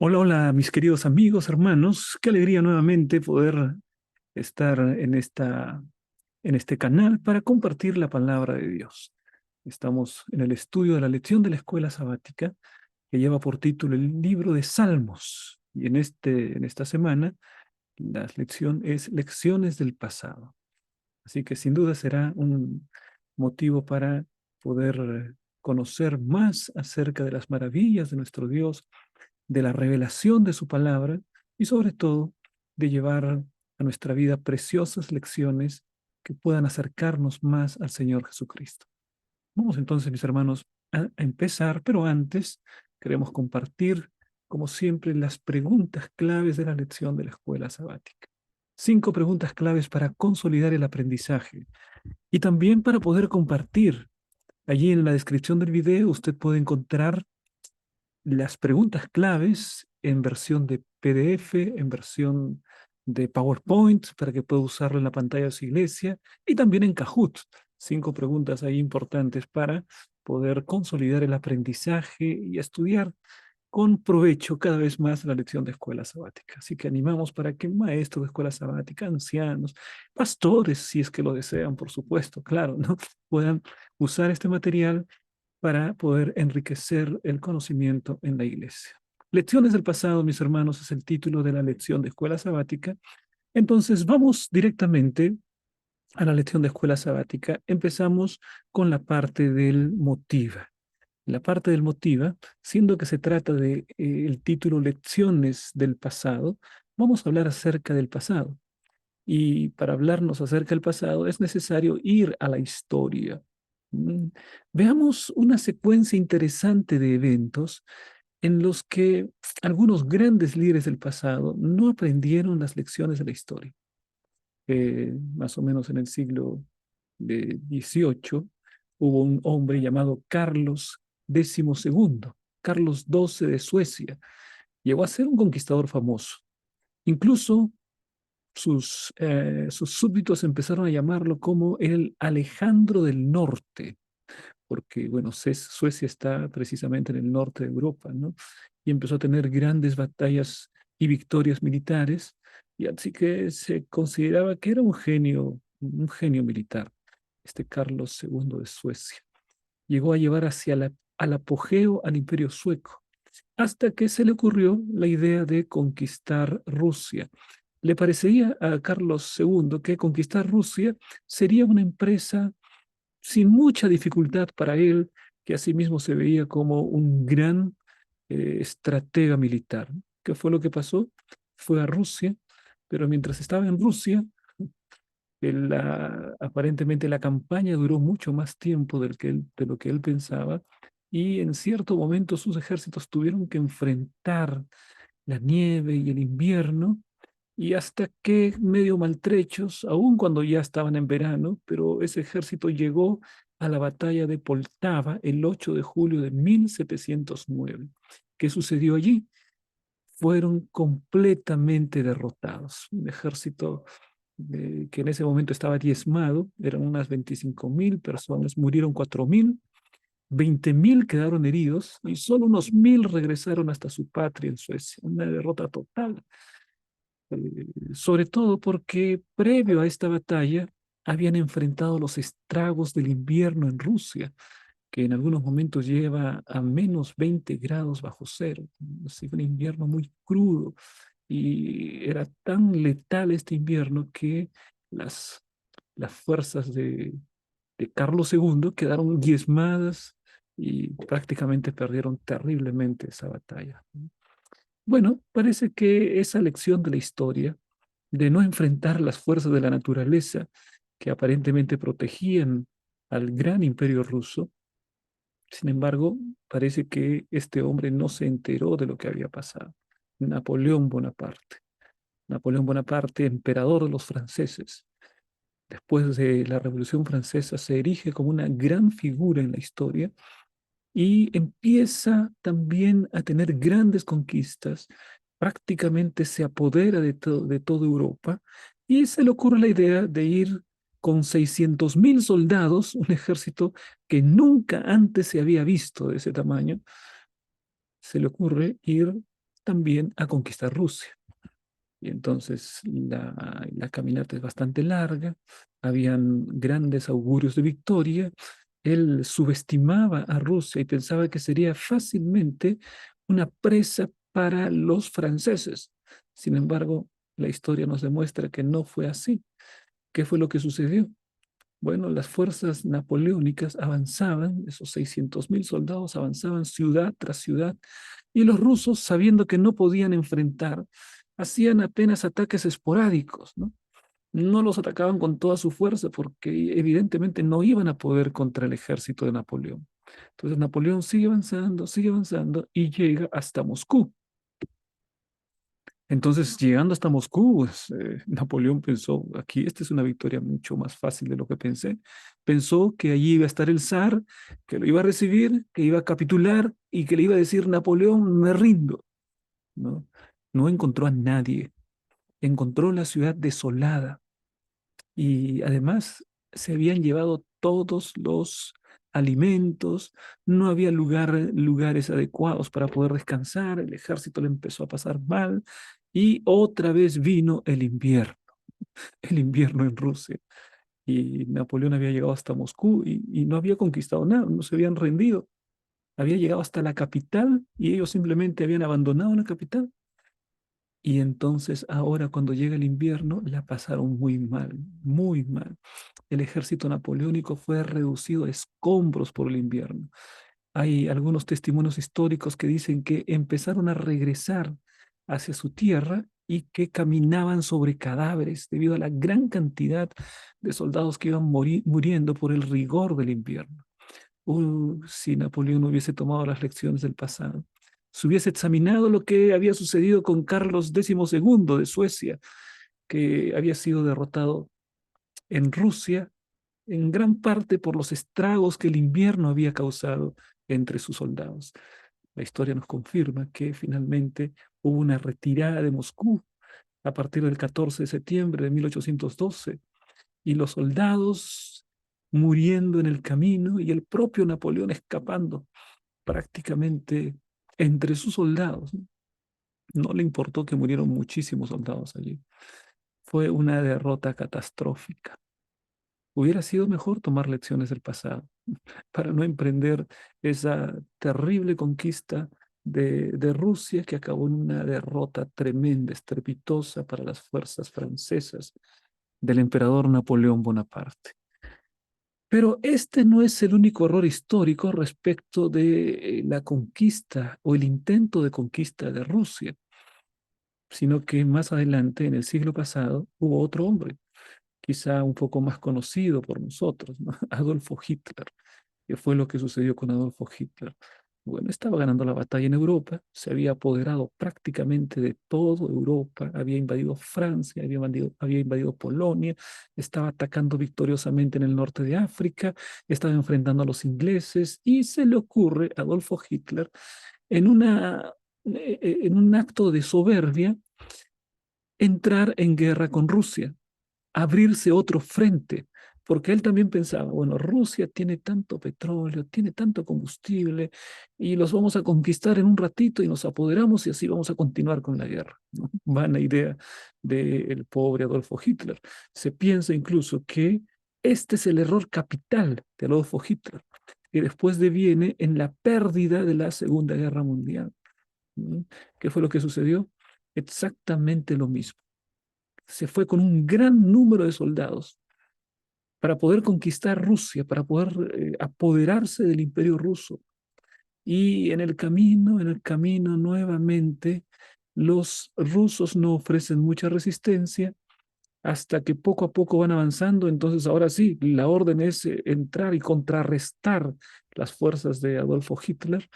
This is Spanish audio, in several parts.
Hola, hola, mis queridos amigos, hermanos. Qué alegría nuevamente poder estar en este canal para compartir la palabra de Dios. Estamos en el estudio de la lección de la escuela sabática que lleva por título el libro de Salmos. Y en esta semana la lección es Lecciones del pasado. Así que sin duda será un motivo para poder conocer más acerca de las maravillas de nuestro Dios, de la revelación de su palabra y sobre todo de llevar a nuestra vida preciosas lecciones que puedan acercarnos más al Señor Jesucristo. Vamos entonces, mis hermanos, a empezar, pero antes queremos compartir, como siempre, las preguntas claves de la lección de la escuela sabática. 5 preguntas claves para consolidar el aprendizaje y también para poder compartir. Allí en la descripción del video usted puede encontrar las preguntas claves en versión de PDF, en versión de PowerPoint, para que pueda usarlo en la pantalla de su iglesia, y también en Kahoot. 5 preguntas ahí importantes para poder consolidar el aprendizaje y estudiar con provecho cada vez más la lección de escuela sabática. Así que animamos para que maestros de escuela sabática, ancianos, pastores, si es que lo desean, por supuesto, claro, ¿no? Puedan usar este material para poder enriquecer el conocimiento en la iglesia. Lecciones del pasado, mis hermanos, es el título de la lección de escuela sabática. Entonces, vamos directamente a la lección de escuela sabática. Empezamos con la parte del motiva. La parte del motiva, siendo que se trata de el título Lecciones del pasado, vamos a hablar acerca del pasado. Y para hablarnos acerca del pasado es necesario ir a la historia. Mm, Veamos una secuencia interesante de eventos en los que algunos grandes líderes del pasado no aprendieron las lecciones de la historia. Más o menos en el siglo XVIII hubo un hombre llamado Carlos XII, Carlos XII de Suecia. Llegó a ser un conquistador famoso. Incluso sus súbditos empezaron a llamarlo como el Alejandro del Norte, porque, bueno, Suecia está precisamente en el norte de Europa, ¿no? Y empezó a tener grandes batallas y victorias militares, y así que se consideraba que era un genio militar, este Carlos II de Suecia. Llegó a llevar al apogeo al imperio sueco, hasta que se le ocurrió la idea de conquistar Rusia. Le parecería a Carlos II que conquistar Rusia sería una empresa sin mucha dificultad para él, que asimismo se veía como un gran estratega militar. ¿Qué fue lo que pasó? Fue a Rusia, pero mientras estaba en Rusia, aparentemente la campaña duró mucho más tiempo de lo que él pensaba, y en cierto momento sus ejércitos tuvieron que enfrentar la nieve y el invierno, y hasta que medio maltrechos, aun cuando ya estaban en verano, pero ese ejército llegó a la batalla de Poltava el 8 de julio de 1709. ¿Qué sucedió allí? Fueron completamente derrotados. Un ejército que en ese momento estaba diezmado, eran unas 25.000 personas, murieron 4.000, 20.000 quedaron heridos y solo unos 1.000 regresaron hasta su patria en Suecia. Una derrota total, sobre todo porque previo a esta batalla habían enfrentado los estragos del invierno en Rusia, que en algunos momentos lleva a menos 20 grados bajo cero. Así, un invierno muy crudo, y era tan letal este invierno que las, las fuerzas de Carlos II quedaron diezmadas y prácticamente perdieron terriblemente esa batalla. Bueno, parece que esa lección de la historia, de no enfrentar las fuerzas de la naturaleza que aparentemente protegían al gran imperio ruso, sin embargo, parece que este hombre no se enteró de lo que había pasado. Napoleón Bonaparte. Napoleón Bonaparte, emperador de los franceses, después de la Revolución Francesa, se erige como una gran figura en la historia y empieza también a tener grandes conquistas. Prácticamente se apodera de toda Europa, y se le ocurre la idea de ir con 600.000 soldados, un ejército que nunca antes se había visto de ese tamaño. Se le ocurre ir también a conquistar Rusia. Y entonces la caminata es bastante larga, habían grandes augurios de victoria. Él subestimaba a Rusia y pensaba que sería fácilmente una presa para los franceses. Sin embargo, la historia nos demuestra que no fue así. ¿Qué fue lo que sucedió? Bueno, las fuerzas napoleónicas avanzaban, esos 600.000 soldados avanzaban ciudad tras ciudad, y los rusos, sabiendo que no podían enfrentar, hacían apenas ataques esporádicos, ¿no? No los atacaban con toda su fuerza porque evidentemente no iban a poder contra el ejército de Napoleón. Entonces Napoleón sigue avanzando y llega hasta Moscú. Entonces, llegando hasta Moscú, pues, Napoleón pensó, aquí esta es una victoria mucho más fácil de lo que pensé. Pensó que allí iba a estar el zar, que lo iba a recibir, que iba a capitular y que le iba a decir, Napoleón, me rindo. ¿No? No encontró a nadie, encontró la ciudad desolada y además se habían llevado todos los alimentos, no había lugares adecuados para poder descansar, el ejército le empezó a pasar mal y otra vez vino el invierno en Rusia. Y Napoleón había llegado hasta Moscú y no había conquistado nada, no se habían rendido. Había llegado hasta la capital y ellos simplemente habían abandonado la capital. Y entonces ahora cuando llega el invierno la pasaron muy mal, muy mal. El ejército napoleónico fue reducido a escombros por el invierno. Hay algunos testimonios históricos que dicen que empezaron a regresar hacia su tierra y que caminaban sobre cadáveres debido a la gran cantidad de soldados que iban muriendo por el rigor del invierno. Si Napoleón hubiese tomado las lecciones del pasado, si hubiese examinado lo que había sucedido con Carlos XII de Suecia, que había sido derrotado en Rusia en gran parte por los estragos que el invierno había causado entre sus soldados. La historia nos confirma que finalmente hubo una retirada de Moscú a partir del 14 de septiembre de 1812 y los soldados muriendo en el camino y el propio Napoleón escapando prácticamente entre sus soldados. No le importó que murieron muchísimos soldados allí. Fue una derrota catastrófica. Hubiera sido mejor tomar lecciones del pasado para no emprender esa terrible conquista de Rusia que acabó en una derrota tremenda, estrepitosa para las fuerzas francesas del emperador Napoleón Bonaparte. Pero este no es el único error histórico respecto de la conquista o el intento de conquista de Rusia, sino que más adelante, en el siglo pasado, hubo otro hombre, quizá un poco más conocido por nosotros, ¿no? Adolfo Hitler. ¿Qué fue lo que sucedió con Adolfo Hitler? Bueno, estaba ganando la batalla en Europa, se había apoderado prácticamente de toda Europa, había invadido Francia, había invadido Polonia, estaba atacando victoriosamente en el norte de África, estaba enfrentando a los ingleses y se le ocurre a Adolfo Hitler en en un acto de soberbia entrar en guerra con Rusia, abrirse otro frente, porque él también pensaba, bueno, Rusia tiene tanto petróleo, tiene tanto combustible, y los vamos a conquistar en un ratito y nos apoderamos y así vamos a continuar con la guerra, ¿no? Vana idea del pobre Adolfo Hitler. Se piensa incluso que este es el error capital de Adolfo Hitler, que después deviene en la pérdida de la Segunda Guerra Mundial. ¿No? ¿Qué fue lo que sucedió? Exactamente lo mismo. Se fue con un gran número de soldados para poder conquistar Rusia, para poder apoderarse del imperio ruso. Y en el camino nuevamente, los rusos no ofrecen mucha resistencia hasta que poco a poco van avanzando. Entonces, ahora sí, la orden es entrar y contrarrestar las fuerzas de Adolfo Hitler.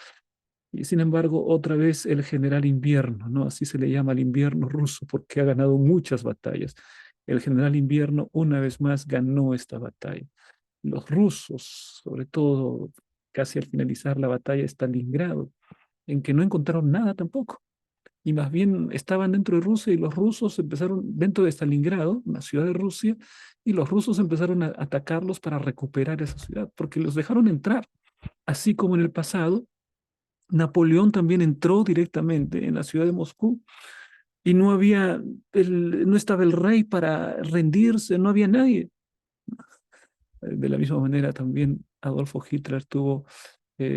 Y sin embargo, otra vez el general invierno, ¿no? Así se le llama al invierno ruso porque ha ganado muchas batallas. El general invierno una vez más ganó esta batalla. Los rusos, sobre todo casi al finalizar la batalla de Stalingrado, en que no encontraron nada tampoco. Y más bien estaban dentro de Rusia y los rusos empezaron dentro de Stalingrado, una ciudad de Rusia, y los rusos empezaron a atacarlos para recuperar esa ciudad, porque los dejaron entrar, así como en el pasado Napoleón también entró directamente en la ciudad de Moscú y no estaba el rey para rendirse, no había nadie. De la misma manera también Adolfo Hitler tuvo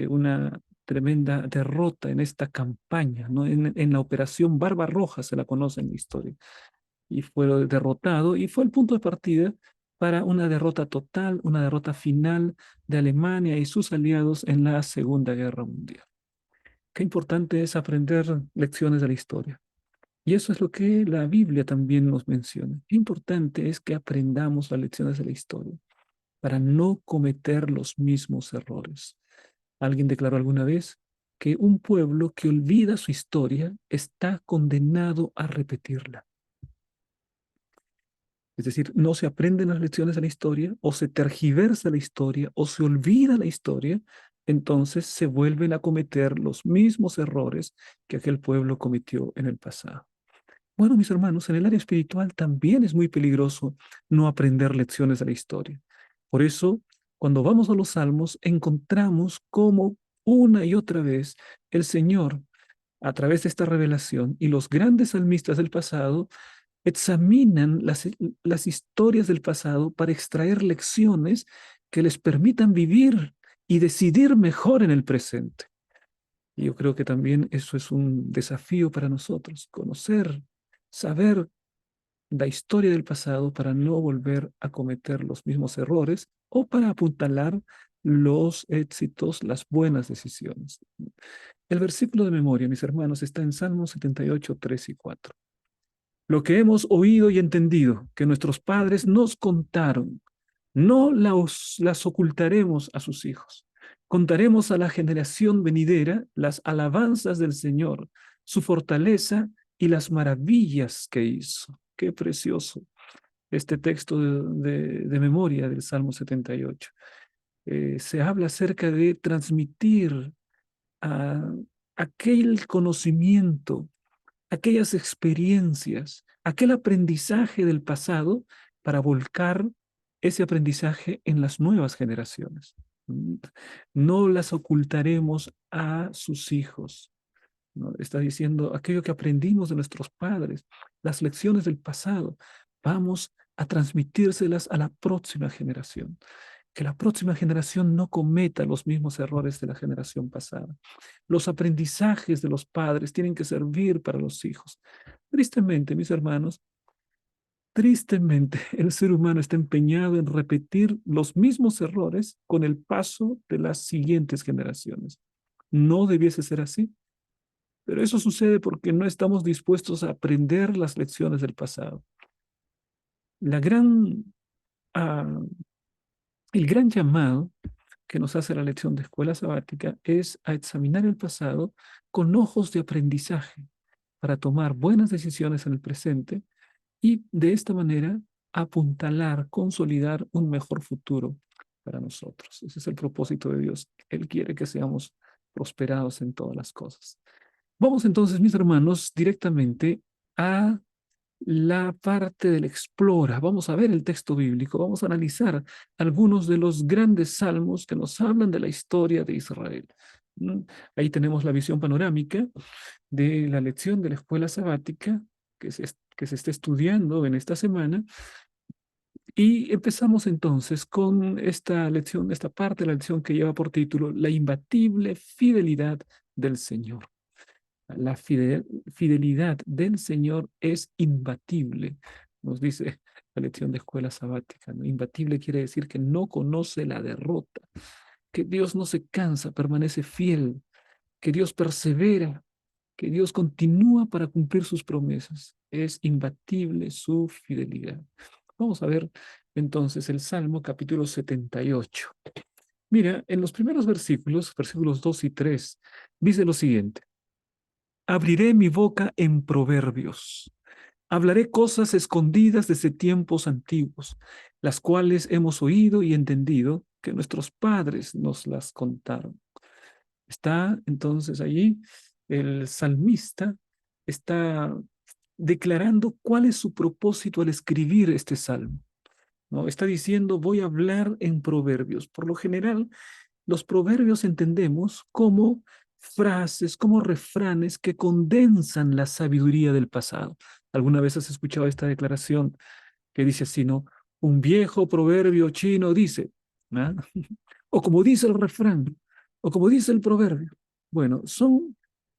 una tremenda derrota en esta campaña, ¿no? En la Operación Barbarroja se la conoce en la historia, y fue derrotado y fue el punto de partida para una derrota total, una derrota final de Alemania y sus aliados en la Segunda Guerra Mundial. Qué importante es aprender lecciones de la historia. Y eso es lo que la Biblia también nos menciona. Qué importante es que aprendamos las lecciones de la historia para no cometer los mismos errores. Alguien declaró alguna vez que un pueblo que olvida su historia está condenado a repetirla. Es decir, no se aprenden las lecciones de la historia, o se tergiversa la historia, o se olvida la historia, entonces se vuelven a cometer los mismos errores que aquel pueblo cometió en el pasado. Bueno, mis hermanos, en el área espiritual también es muy peligroso no aprender lecciones de la historia. Por eso, cuando vamos a los Salmos, encontramos cómo una y otra vez el Señor, a través de esta revelación, y los grandes salmistas del pasado examinan las historias del pasado para extraer lecciones que les permitan vivir y decidir mejor en el presente. Y yo creo que también eso es un desafío para nosotros, conocer, saber la historia del pasado para no volver a cometer los mismos errores o para apuntalar los éxitos, las buenas decisiones. El versículo de memoria, mis hermanos, está en Salmos 78, 3 y 4. Lo que hemos oído y entendido, que nuestros padres nos contaron, no las ocultaremos a sus hijos. Contaremos a la generación venidera las alabanzas del Señor, su fortaleza y las maravillas que hizo. Qué precioso este texto de memoria del Salmo 78. Se habla acerca de transmitir a aquel conocimiento, aquellas experiencias, aquel aprendizaje del pasado para volcar ese aprendizaje en las nuevas generaciones. No las ocultaremos a sus hijos, ¿no? Está diciendo aquello que aprendimos de nuestros padres, las lecciones del pasado, vamos a transmitírselas a la próxima generación. Que la próxima generación no cometa los mismos errores de la generación pasada. Los aprendizajes de los padres tienen que servir para los hijos. Tristemente, mis hermanos, tristemente el ser humano está empeñado en repetir los mismos errores con el paso de las siguientes generaciones. No debiese ser así, pero eso sucede porque no estamos dispuestos a aprender las lecciones del pasado. La gran, ah, el gran llamado que nos hace la lección de escuela sabática es a examinar el pasado con ojos de aprendizaje para tomar buenas decisiones en el presente y de esta manera apuntalar, consolidar un mejor futuro para nosotros. Ese es el propósito de Dios. Él quiere que seamos prosperados en todas las cosas. Vamos entonces, mis hermanos, directamente a la parte del explora. Vamos a ver el texto bíblico, vamos a analizar algunos de los grandes salmos que nos hablan de la historia de Israel. ¿Mm? Ahí tenemos la visión panorámica de la lección de la escuela sabática que se está estudiando en esta semana. Y empezamos entonces con esta lección, esta parte de la lección que lleva por título La imbatible fidelidad del Señor. La fidelidad del Señor es imbatible, nos dice la lección de escuela sabática, ¿no? Imbatible quiere decir que no conoce la derrota, que Dios no se cansa, permanece fiel, que Dios persevera, que Dios continúa para cumplir sus promesas. Es imbatible su fidelidad. Vamos a ver entonces el Salmo capítulo 78. Mira, en los primeros versículos, versículos 2 y 3, dice lo siguiente. Abriré mi boca en proverbios. Hablaré cosas escondidas desde tiempos antiguos, las cuales hemos oído y entendido que nuestros padres nos las contaron. Está entonces allí el salmista, está declarando cuál es su propósito al escribir este salmo, ¿no? Está diciendo, voy a hablar en proverbios. Por lo general, los proverbios entendemos como frases, como refranes que condensan la sabiduría del pasado. ¿Alguna vez has escuchado esta declaración que dice así, no? Un viejo proverbio chino dice, ¿ah? O como dice el refrán, o como dice el proverbio. Bueno, son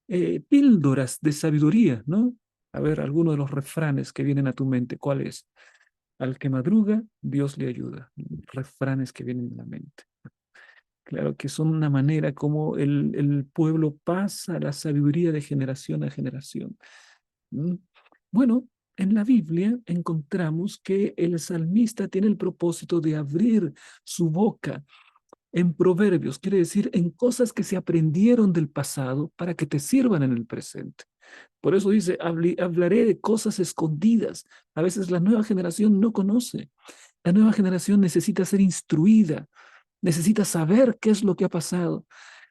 píldoras de sabiduría, ¿no? A ver, alguno de los refranes que vienen a tu mente, ¿cuál es? Al que madruga, Dios le ayuda. Refranes que vienen a la mente. Claro que son una manera como el pueblo pasa la sabiduría de generación a generación. ¿Mm? Bueno, en la Biblia encontramos que el salmista tiene el propósito de abrir su boca en proverbios, quiere decir en cosas que se aprendieron del pasado para que te sirvan en el presente. Por eso dice, hablaré de cosas escondidas. A veces la nueva generación no conoce. La nueva generación necesita ser instruida, necesita saber qué es lo que ha pasado.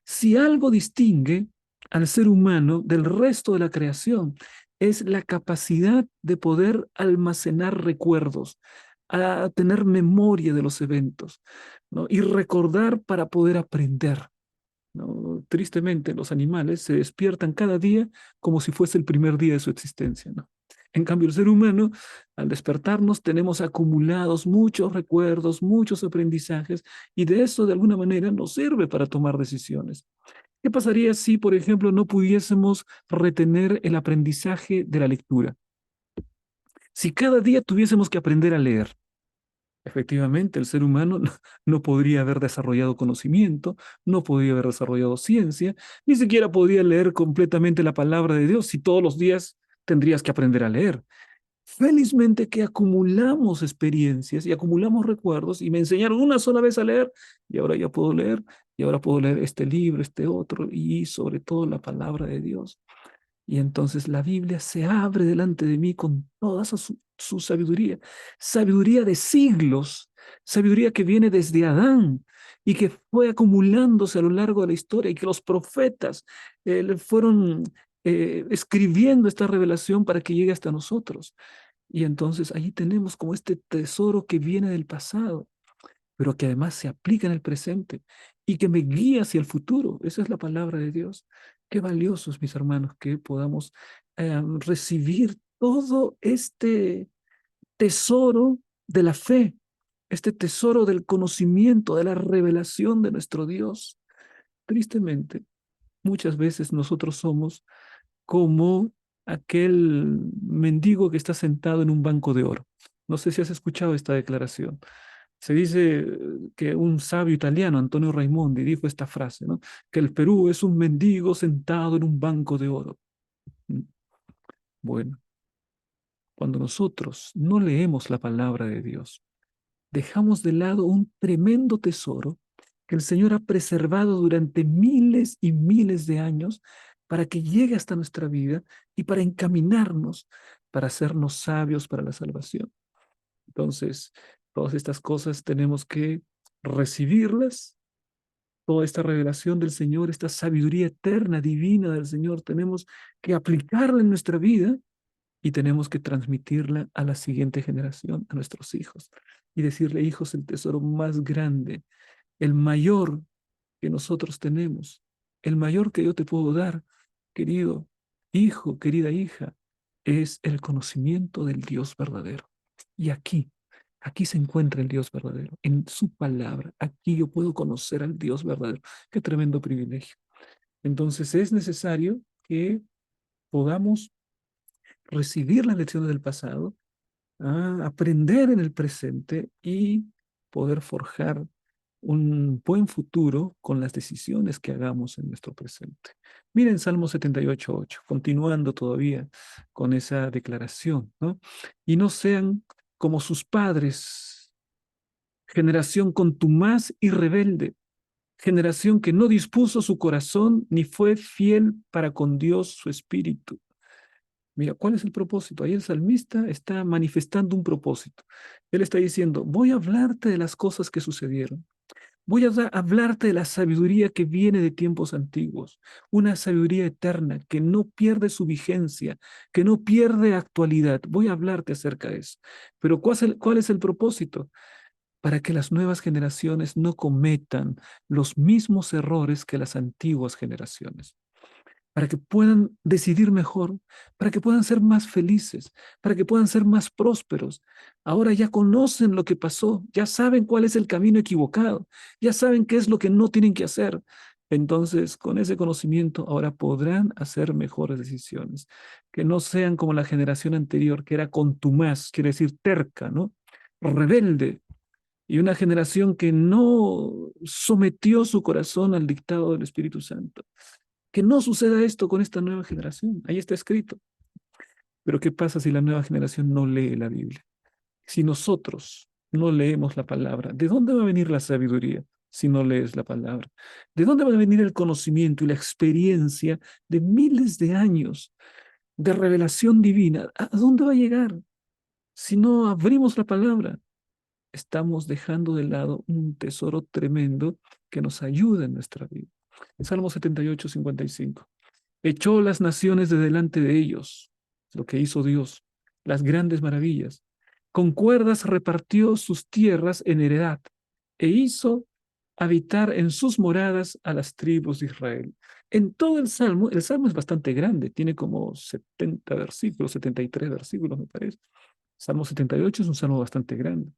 Si algo distingue al ser humano del resto de la creación, es la capacidad de poder almacenar recuerdos, a tener memoria de los eventos, ¿no? Y recordar para poder aprender, ¿no? Tristemente, los animales se despiertan cada día como si fuese el primer día de su existencia, ¿no? En cambio, el ser humano, al despertarnos, tenemos acumulados muchos recuerdos, muchos aprendizajes, y de eso, de alguna manera, nos sirve para tomar decisiones. ¿Qué pasaría si, por ejemplo, no pudiésemos retener el aprendizaje de la lectura? Si cada día tuviésemos que aprender a leer, efectivamente, el ser humano no podría haber desarrollado conocimiento, no podría haber desarrollado ciencia, ni siquiera podría leer completamente la palabra de Dios si todos los días tendrías que aprender a leer. Felizmente que acumulamos experiencias y acumulamos recuerdos y me enseñaron una sola vez a leer y ahora ya puedo leer y ahora puedo leer este libro, este otro y sobre todo la palabra de Dios. Y entonces la Biblia se abre delante de mí con toda su sabiduría, sabiduría de siglos, sabiduría que viene desde Adán y que fue acumulándose a lo largo de la historia y que los profetas le fueron escribiendo esta revelación para que llegue hasta nosotros. Y entonces ahí tenemos como este tesoro que viene del pasado, pero que además se aplica en el presente y que me guía hacia el futuro. Esa es la palabra de Dios. Qué valiosos, mis hermanos, que podamos recibir todo este tesoro de la fe, este tesoro del conocimiento, de la revelación de nuestro Dios. Tristemente, muchas veces nosotros somos como aquel mendigo que está sentado en un banco de oro. No sé si has escuchado esta declaración. Se dice que un sabio italiano, Antonio Raimondi, dijo esta frase, ¿no? Que el Perú es un mendigo sentado en un banco de oro. Mm. Bueno, cuando nosotros no leemos la palabra de Dios, dejamos de lado un tremendo tesoro que el Señor ha preservado durante miles y miles de años para que llegue hasta nuestra vida y para encaminarnos, para hacernos sabios para la salvación. Entonces, todas estas cosas tenemos que recibirlas, toda esta revelación del Señor, esta sabiduría eterna, divina del Señor, tenemos que aplicarla en nuestra vida y tenemos que transmitirla a la siguiente generación, a nuestros hijos, y decirle, hijos, el tesoro más grande, el mayor que nosotros tenemos, el mayor que yo te puedo dar, querido hijo, querida hija, es el conocimiento del Dios verdadero. Y aquí se encuentra el Dios verdadero, en su palabra. Aquí yo puedo conocer al Dios verdadero. Qué tremendo privilegio. Entonces es necesario que podamos recibir las lecciones del pasado, aprender en el presente y poder forjar un buen futuro con las decisiones que hagamos en nuestro presente. Miren Salmo 78:8, continuando todavía con esa declaración, ¿no? Y no sean como sus padres, generación contumaz y rebelde, generación que no dispuso su corazón ni fue fiel para con Dios su espíritu. Mira, ¿cuál es el propósito? Ahí el salmista está manifestando un propósito. Él está diciendo, voy a hablarte de las cosas que sucedieron. Voy a hablarte de la sabiduría que viene de tiempos antiguos, una sabiduría eterna que no pierde su vigencia, que no pierde actualidad. Voy a hablarte acerca de eso. Pero ¿cuál es el propósito? Para que las nuevas generaciones no cometan los mismos errores que las antiguas generaciones. para que puedan decidir mejor, para que puedan ser más felices, para que puedan ser más prósperos. Ahora ya conocen lo que pasó, ya saben cuál es el camino equivocado, ya saben qué es lo que no tienen que hacer. Entonces, con ese conocimiento, ahora podrán hacer mejores decisiones, que no sean como la generación anterior, que era contumaz, quiere decir terca, ¿no? Rebelde, y una generación que no sometió su corazón al dictado del Espíritu Santo. Que no suceda esto con esta nueva generación. Ahí está escrito. Pero ¿qué pasa si la nueva generación no lee la Biblia? Si nosotros no leemos la palabra, ¿de dónde va a venir la sabiduría si no lees la palabra? ¿De dónde va a venir el conocimiento y la experiencia de miles de años de revelación divina? ¿A dónde va a llegar si no abrimos la palabra? Estamos dejando de lado un tesoro tremendo que nos ayuda en nuestra vida. Salmo 78, 55. Echó las naciones de delante de ellos, lo que hizo Dios, las grandes maravillas. Con cuerdas repartió sus tierras en heredad e hizo habitar en sus moradas a las tribus de Israel. En todo el salmo es bastante grande, tiene como 70 versículos, 73 versículos me parece. Salmo 78 es un salmo bastante grande.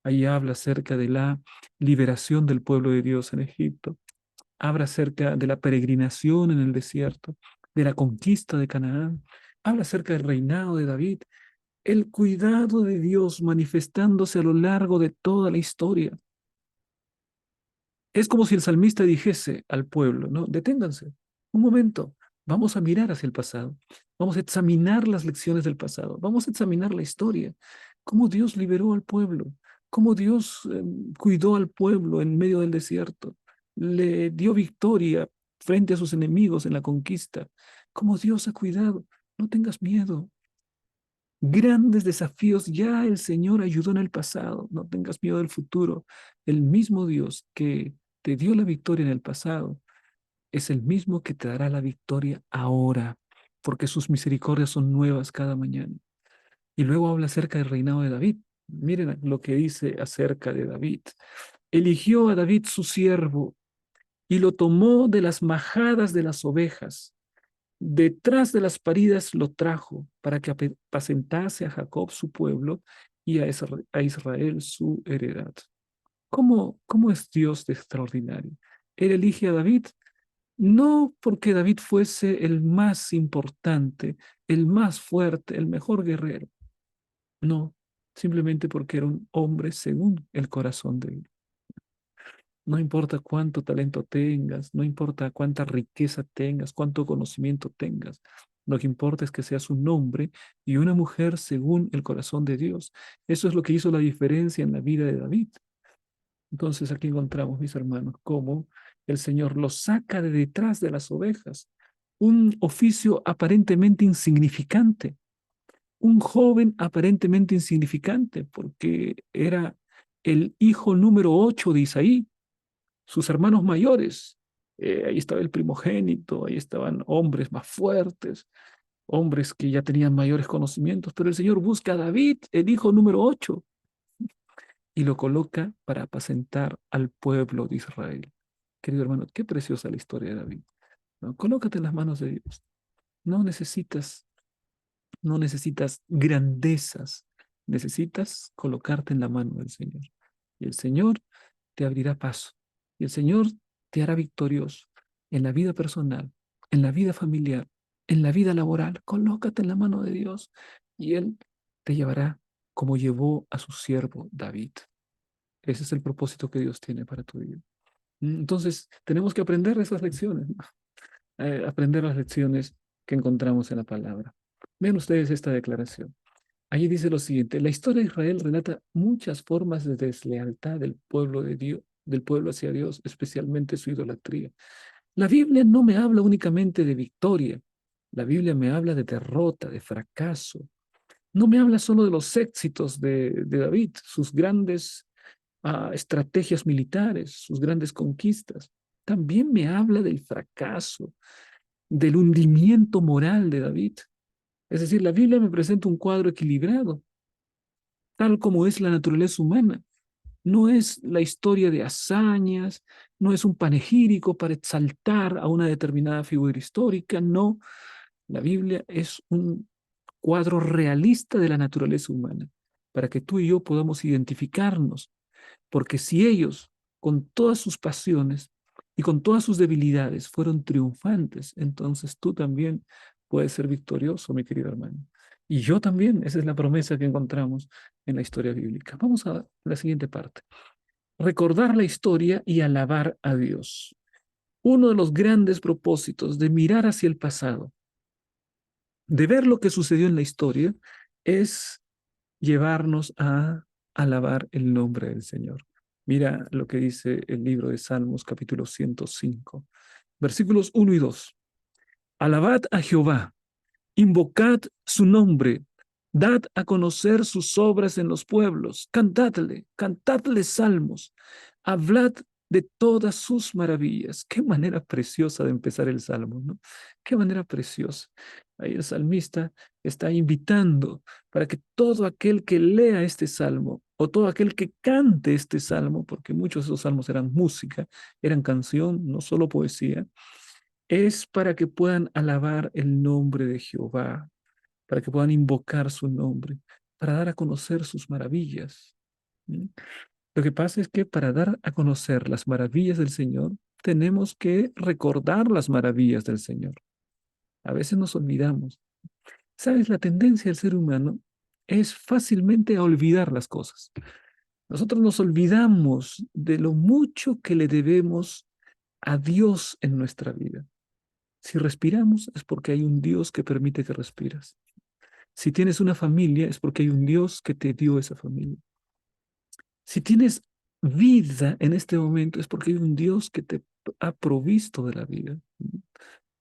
Ahí habla acerca de la liberación del pueblo de Dios en Egipto, habla acerca de la peregrinación en el desierto, de la conquista de Canaán, habla acerca del reinado de David, el cuidado de Dios manifestándose a lo largo de toda la historia. Es como si el salmista dijese al pueblo, ¿no? Deténganse, un momento, vamos a mirar hacia el pasado, vamos a examinar las lecciones del pasado, vamos a examinar la historia, cómo Dios liberó al pueblo, cómo Dios cuidó al pueblo en medio del desierto, le dio victoria frente a sus enemigos en la conquista, cómo Dios ha cuidado. No tengas miedo, grandes desafíos ya el Señor ayudó en el pasado. No tengas miedo del futuro. El mismo Dios que te dio la victoria en el pasado es el mismo que te dará la victoria ahora, porque sus misericordias son nuevas cada mañana. Y luego habla acerca del reinado de David. Miren lo que dice acerca de David. Eligió a David su siervo y lo tomó de las majadas de las ovejas. Detrás de las paridas lo trajo para que apacentase a Jacob su pueblo y a Israel su heredad. ¿Cómo es Dios de extraordinario? Él elige a David no porque David fuese el más importante, el más fuerte, el mejor guerrero. No, simplemente porque era un hombre según el corazón de él. No importa cuánto talento tengas, no importa cuánta riqueza tengas, cuánto conocimiento tengas. Lo que importa es que seas un hombre y una mujer según el corazón de Dios. Eso es lo que hizo la diferencia en la vida de David. Entonces aquí encontramos, mis hermanos, cómo el Señor los saca de detrás de las ovejas. Un oficio aparentemente insignificante, un joven aparentemente insignificante, porque era el hijo número 8 de Isaí, sus hermanos mayores. Ahí estaba el primogénito, ahí estaban hombres más fuertes, hombres que ya tenían mayores conocimientos, pero el Señor busca a David, el hijo número 8, y lo coloca para apacentar al pueblo de Israel. Querido hermano, qué preciosa la historia de David, ¿no? Colócate en las manos de Dios. No necesitas, no necesitas grandezas, necesitas colocarte en la mano del Señor. Y el Señor te abrirá paso. Y el Señor te hará victorioso en la vida personal, en la vida familiar, en la vida laboral. Colócate en la mano de Dios y Él te llevará como llevó a su siervo David. Ese es el propósito que Dios tiene para tu vida. Entonces, tenemos que aprender esas lecciones, ¿no? Aprender las lecciones que encontramos en la palabra. Vean ustedes esta declaración. Allí dice lo siguiente: la historia de Israel relata muchas formas de deslealtad del pueblo de Dios, del pueblo hacia Dios, especialmente su idolatría. La Biblia no me habla únicamente de victoria, la Biblia me habla de derrota, de fracaso. No me habla solo de los éxitos de David, sus grandes estrategias militares, sus grandes conquistas. También me habla del fracaso, del hundimiento moral de David. Es decir, la Biblia me presenta un cuadro equilibrado, tal como es la naturaleza humana. No es la historia de hazañas, no es un panegírico para exaltar a una determinada figura histórica, no. La Biblia es un cuadro realista de la naturaleza humana, para que tú y yo podamos identificarnos, porque si ellos, con todas sus pasiones y con todas sus debilidades, fueron triunfantes, entonces tú también puedes ser victorioso, mi querido hermano. Y yo también, esa es la promesa que encontramos en la historia bíblica. Vamos a la siguiente parte. Recordar la historia y alabar a Dios. Uno de los grandes propósitos de mirar hacia el pasado, de ver lo que sucedió en la historia, es llevarnos a alabar el nombre del Señor. Mira lo que dice el libro de Salmos, capítulo 105, versículos 1 y 2. Alabad a Jehová, invocad su nombre, dad a conocer sus obras en los pueblos, cantadle salmos, hablad de todas sus maravillas. Qué manera preciosa de empezar el salmo, ¿no? Qué manera preciosa. Ahí el salmista está invitando para que todo aquel que lea este salmo o todo aquel que cante este salmo, porque muchos de esos salmos eran música, eran canción, no solo poesía, es para que puedan alabar el nombre de Jehová, para que puedan invocar su nombre, para dar a conocer sus maravillas. ¿Mm? Lo que pasa es que para dar a conocer las maravillas del Señor, tenemos que recordar las maravillas del Señor. A veces nos olvidamos. ¿Sabes? La tendencia del ser humano es fácilmente a olvidar las cosas. Nosotros nos olvidamos de lo mucho que le debemos a Dios en nuestra vida. Si respiramos es porque hay un Dios que permite que respiras. Si tienes una familia es porque hay un Dios que te dio esa familia. Si tienes vida en este momento es porque hay un Dios que te ha provisto de la vida.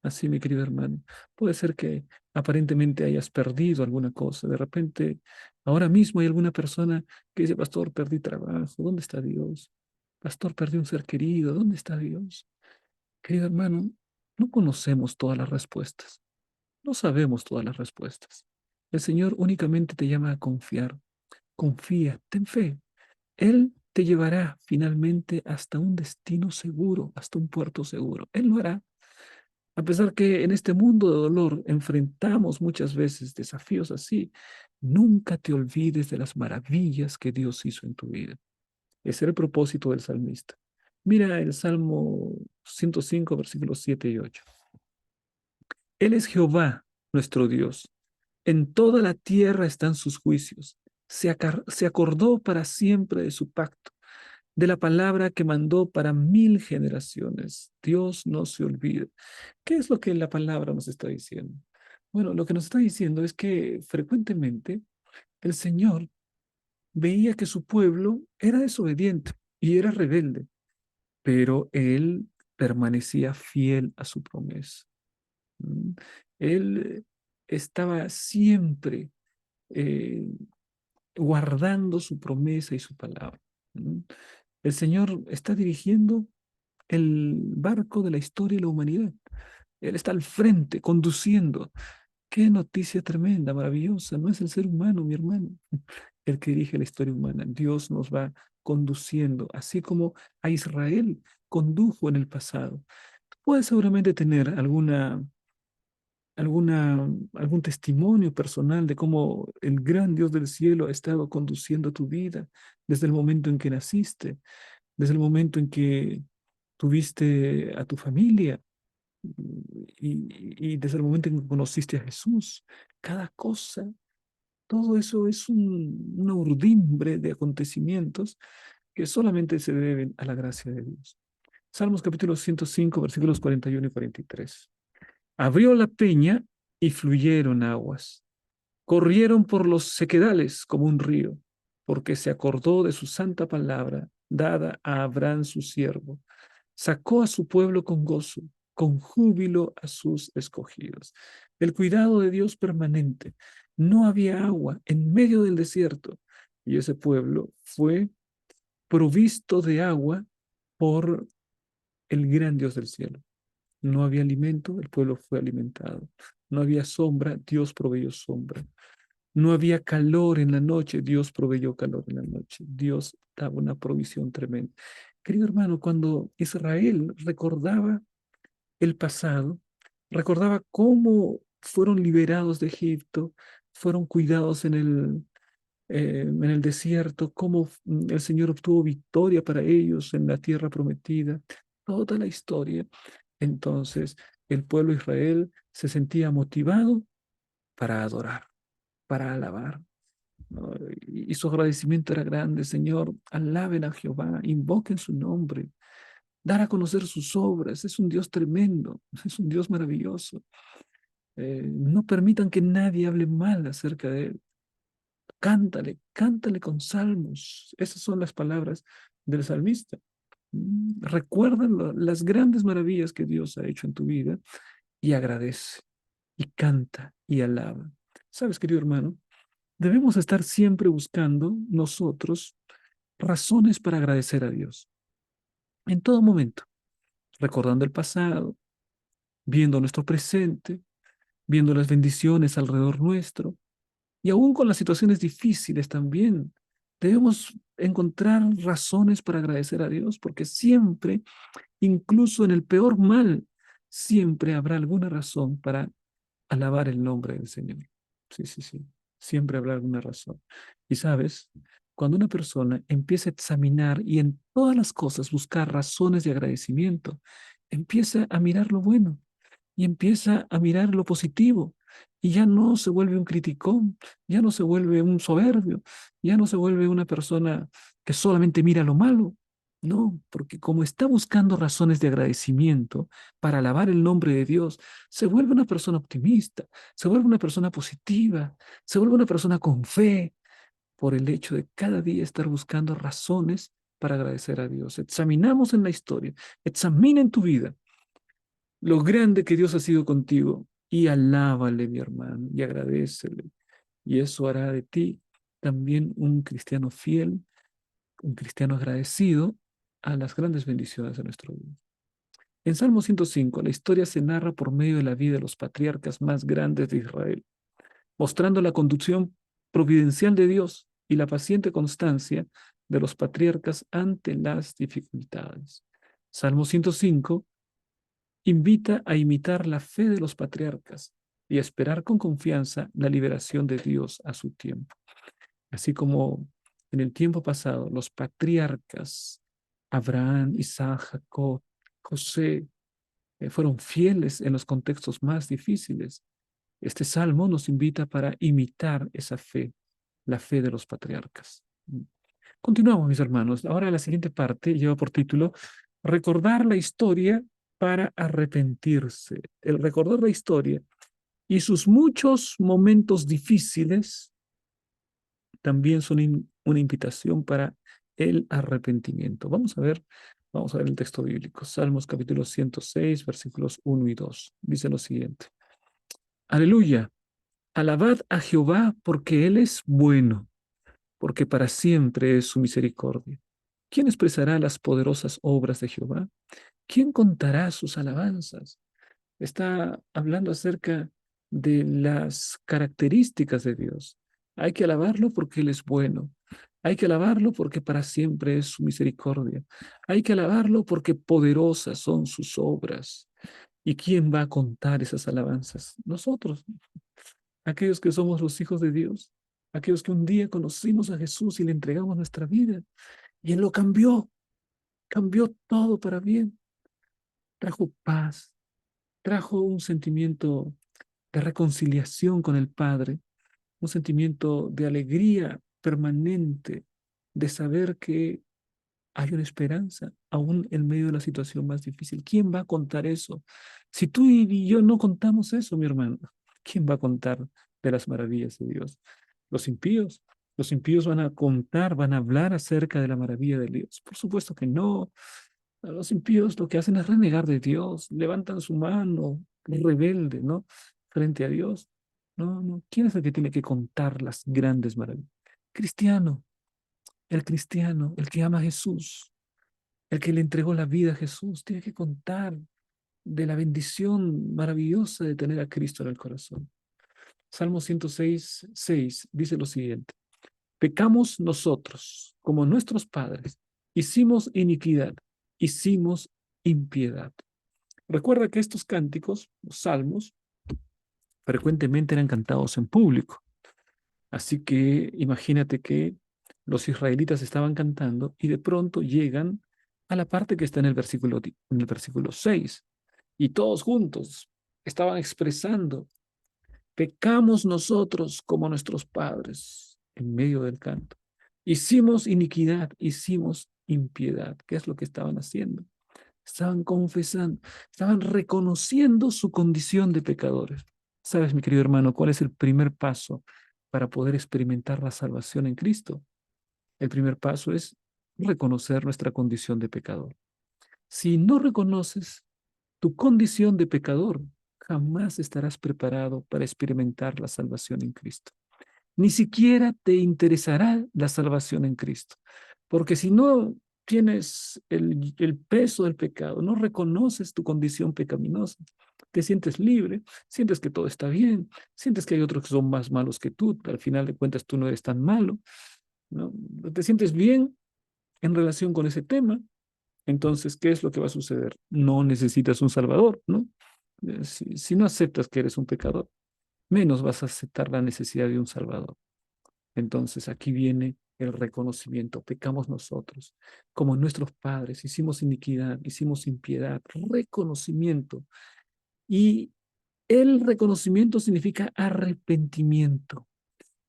Así, mi querido hermano, puede ser que aparentemente hayas perdido alguna cosa. De repente, ahora mismo hay alguna persona que dice, pastor, perdí trabajo. ¿Dónde está Dios? Pastor, perdí un ser querido. ¿Dónde está Dios? Querido hermano, no conocemos todas las respuestas. No sabemos todas las respuestas. El Señor únicamente te llama a confiar. Confía, ten fe. Él te llevará finalmente hasta un destino seguro, hasta un puerto seguro. Él lo hará. A pesar que en este mundo de dolor enfrentamos muchas veces desafíos así, nunca te olvides de las maravillas que Dios hizo en tu vida. Ese era el propósito del salmista. Mira el Salmo 105, versículos 7 y 8. Él es Jehová, nuestro Dios. En toda la tierra están sus juicios. Se acordó para siempre de su pacto, de la palabra que mandó para 1000 generaciones. Dios no se olvida. ¿Qué es lo que la palabra nos está diciendo? Bueno, lo que nos está diciendo es que frecuentemente el Señor veía que su pueblo era desobediente y era rebelde, pero Él permanecía fiel a su promesa. ¿Mm? Él estaba siempre eh, guardando su promesa y su palabra. ¿Mm? El Señor está dirigiendo el barco de la historia y la humanidad. Él está al frente, conduciendo. Qué noticia tremenda, maravillosa. No es el ser humano, mi hermano, el que dirige la historia humana. Dios nos va conduciendo, así como a Israel condujo en el pasado. Puedes seguramente tener algún testimonio personal de cómo el gran Dios del cielo ha estado conduciendo tu vida desde el momento en que naciste, desde el momento en que tuviste a tu familia y desde el momento en que conociste a Jesús. Cada cosa, todo eso es una urdimbre de acontecimientos que solamente se deben a la gracia de Dios. Salmos capítulo 105, versículos 41 y 43. Abrió la peña y fluyeron aguas. Corrieron por los sequedales como un río, porque se acordó de su santa palabra dada a Abraham su siervo. Sacó a su pueblo con gozo, con júbilo a sus escogidos. El cuidado de Dios permanente. No había agua en medio del desierto y ese pueblo fue provisto de agua por el gran Dios del cielo. No había alimento, el pueblo fue alimentado. No había sombra, Dios proveyó sombra. No había calor en la noche, Dios proveyó calor en la noche. Dios daba una provisión tremenda. Querido hermano, cuando Israel recordaba el pasado, recordaba cómo fueron liberados de Egipto, fueron cuidados en el desierto, cómo el Señor obtuvo victoria para ellos en la tierra prometida, toda la historia. Entonces, el pueblo de Israel se sentía motivado para adorar, para alabar, ¿no? Y su agradecimiento era grande. Señor, alaben a Jehová, invoquen su nombre, dar a conocer sus obras. Es un Dios tremendo, es un Dios maravilloso. No permitan que nadie hable mal acerca de él. Cántale, cántale con salmos. Esas son las palabras del salmista. Recuerda las grandes maravillas que Dios ha hecho en tu vida y agradece y canta y alaba. Sabes, querido hermano, debemos estar siempre buscando nosotros razones para agradecer a Dios en todo momento, recordando el pasado, viendo nuestro presente, viendo las bendiciones alrededor nuestro y aún con las situaciones difíciles también. Debemos encontrar razones para agradecer a Dios porque siempre, incluso en el peor mal, siempre habrá alguna razón para alabar el nombre del Señor. Sí, sí, sí. Siempre habrá alguna razón. Y sabes, cuando una persona empieza a examinar y en todas las cosas buscar razones de agradecimiento, empieza a mirar lo bueno y empieza a mirar lo positivo y ya no se vuelve un criticón, ya no se vuelve un soberbio, ya no se vuelve una persona que solamente mira lo malo. No, porque como está buscando razones de agradecimiento para alabar el nombre de Dios, se vuelve una persona optimista, se vuelve una persona positiva, se vuelve una persona con fe por el hecho de cada día estar buscando razones para agradecer a Dios. Examinamos en la historia, examina en tu vida lo grande que Dios ha sido contigo y alábale, mi hermano, y agradécele. Y eso hará de ti también un cristiano fiel, un cristiano agradecido a las grandes bendiciones de nuestro Dios. En Salmo 105, la historia se narra por medio de la vida de los patriarcas más grandes de Israel, mostrando la conducción providencial de Dios y la paciente constancia de los patriarcas ante las dificultades. Salmo 105 invita a imitar la fe de los patriarcas y a esperar con confianza la liberación de Dios a su tiempo. Así como en el tiempo pasado los patriarcas, Abraham, Isaac, Jacob, José, fueron fieles en los contextos más difíciles. Este salmo nos invita para imitar esa fe, la fe de los patriarcas. Continuamos, mis hermanos. Ahora la siguiente parte lleva por título Recordar la historia para arrepentirse. El recordar la historia y sus muchos momentos difíciles también son una invitación para el arrepentimiento. Vamos a ver el texto bíblico. Salmos capítulo 106, versículos 1 y 2. Dice lo siguiente. Aleluya. Alabad a Jehová porque Él es bueno, porque para siempre es su misericordia. ¿Quién expresará las poderosas obras de Jehová? ¿Quién contará sus alabanzas? Está hablando acerca de las características de Dios. Hay que alabarlo porque Él es bueno. Hay que alabarlo porque para siempre es su misericordia. Hay que alabarlo porque poderosas son sus obras. ¿Y quién va a contar esas alabanzas? Nosotros, aquellos que somos los hijos de Dios, aquellos que un día conocimos a Jesús y le entregamos nuestra vida. Y Él lo cambió, cambió todo para bien. Trajo paz, trajo un sentimiento de reconciliación con el Padre, un sentimiento de alegría permanente, de saber que hay una esperanza, aún en medio de la situación más difícil. ¿Quién va a contar eso? Si tú y yo no contamos eso, mi hermano, ¿quién va a contar de las maravillas de Dios? Los impíos. Los impíos van a contar, van a hablar acerca de la maravilla de Dios. Por supuesto que no. Los impíos lo que hacen es renegar de Dios, levantan su mano rebelde, ¿no? Frente a Dios. No, no. ¿Quién es el que tiene que contar las grandes maravillas? Cristiano, el cristiano, el que ama a Jesús, el que le entregó la vida a Jesús, tiene que contar de la bendición maravillosa de tener a Cristo en el corazón. Salmo 106, 6 dice lo siguiente. Pecamos nosotros, como nuestros padres, hicimos iniquidad, hicimos impiedad. Recuerda que estos cánticos, los salmos, frecuentemente eran cantados en público. Así que imagínate que los israelitas estaban cantando y de pronto llegan a la parte que está en el versículo 6 y todos juntos estaban expresando, pecamos nosotros como nuestros padres en medio del canto. Hicimos iniquidad, hicimos impiedad. ¿Qué es lo que estaban haciendo? Estaban confesando, estaban reconociendo su condición de pecadores. ¿Sabes, mi querido hermano, cuál es el primer paso para poder experimentar la salvación en Cristo? El primer paso es reconocer nuestra condición de pecador. Si no reconoces tu condición de pecador, jamás estarás preparado para experimentar la salvación en Cristo. Ni siquiera te interesará la salvación en Cristo, porque si no tienes el peso del pecado, no reconoces tu condición pecaminosa, te sientes libre, sientes que todo está bien, sientes que hay otros que son más malos que tú, al final de cuentas tú no eres tan malo, ¿no? Te sientes bien en relación con ese tema, entonces, ¿qué es lo que va a suceder? No necesitas un salvador, ¿no? Si no aceptas que eres un pecador, menos vas a aceptar la necesidad de un salvador. Entonces, aquí viene el reconocimiento. Pecamos nosotros, como nuestros padres, hicimos iniquidad, hicimos impiedad, reconocimiento. Y el reconocimiento significa arrepentimiento.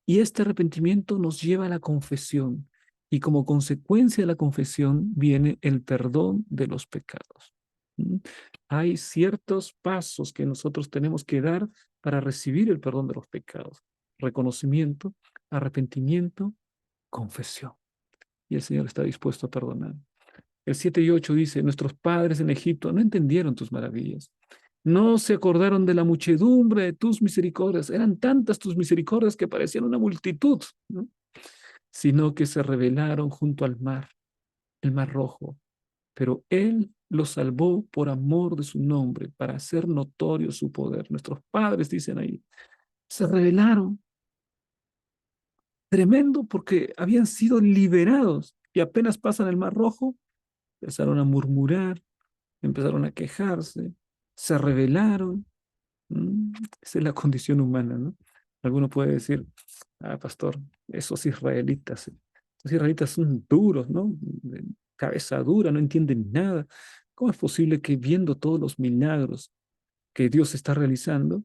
Y este arrepentimiento nos lleva a la confesión. Y como consecuencia de la confesión viene el perdón de los pecados. ¿Mm? Hay ciertos pasos que nosotros tenemos que dar para recibir el perdón de los pecados. Reconocimiento, arrepentimiento, confesión. Y el Señor está dispuesto a perdonar. El 7 y 8 dice, nuestros padres en Egipto no entendieron tus maravillas. No se acordaron de la muchedumbre de tus misericordias. Eran tantas tus misericordias que parecían una multitud, ¿no? Sino que se rebelaron junto al mar, el mar rojo. Pero Él los salvó por amor de su nombre, para hacer notorio su poder. Nuestros padres, dicen ahí, se rebelaron. Tremendo porque habían sido liberados y apenas pasan el mar rojo, empezaron a murmurar, empezaron a quejarse, se rebelaron. Esa es la condición humana, ¿no? Alguno puede decir, ah, pastor, esos israelitas son duros, ¿no? De cabeza dura, no entienden nada. ¿Cómo es posible que viendo todos los milagros que Dios está realizando,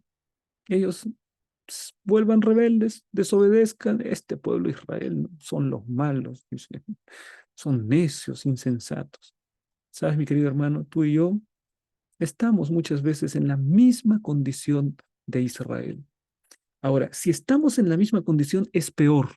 ellos vuelvan rebeldes, desobedezcan? Este pueblo de Israel, ¿no? Son los malos, dice. Son necios, insensatos. ¿Sabes, mi querido hermano? Tú y yo estamos muchas veces en la misma condición de Israel. Ahora, si estamos en la misma condición, es peor.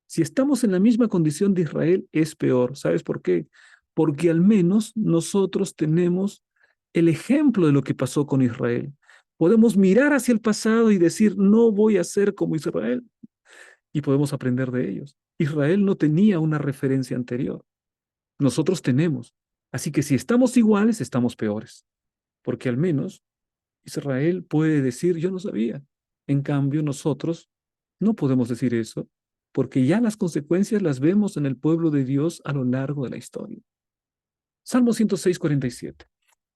Si estamos en la misma condición de Israel, es peor. ¿Sabes por qué? Porque al menos nosotros tenemos el ejemplo de lo que pasó con Israel. Podemos mirar hacia el pasado y decir, no voy a ser como Israel, y podemos aprender de ellos. Israel no tenía una referencia anterior. Nosotros tenemos. Así que si estamos iguales, estamos peores, porque al menos Israel puede decir, yo no sabía. En cambio, nosotros no podemos decir eso, porque ya las consecuencias las vemos en el pueblo de Dios a lo largo de la historia. Salmo 106:47.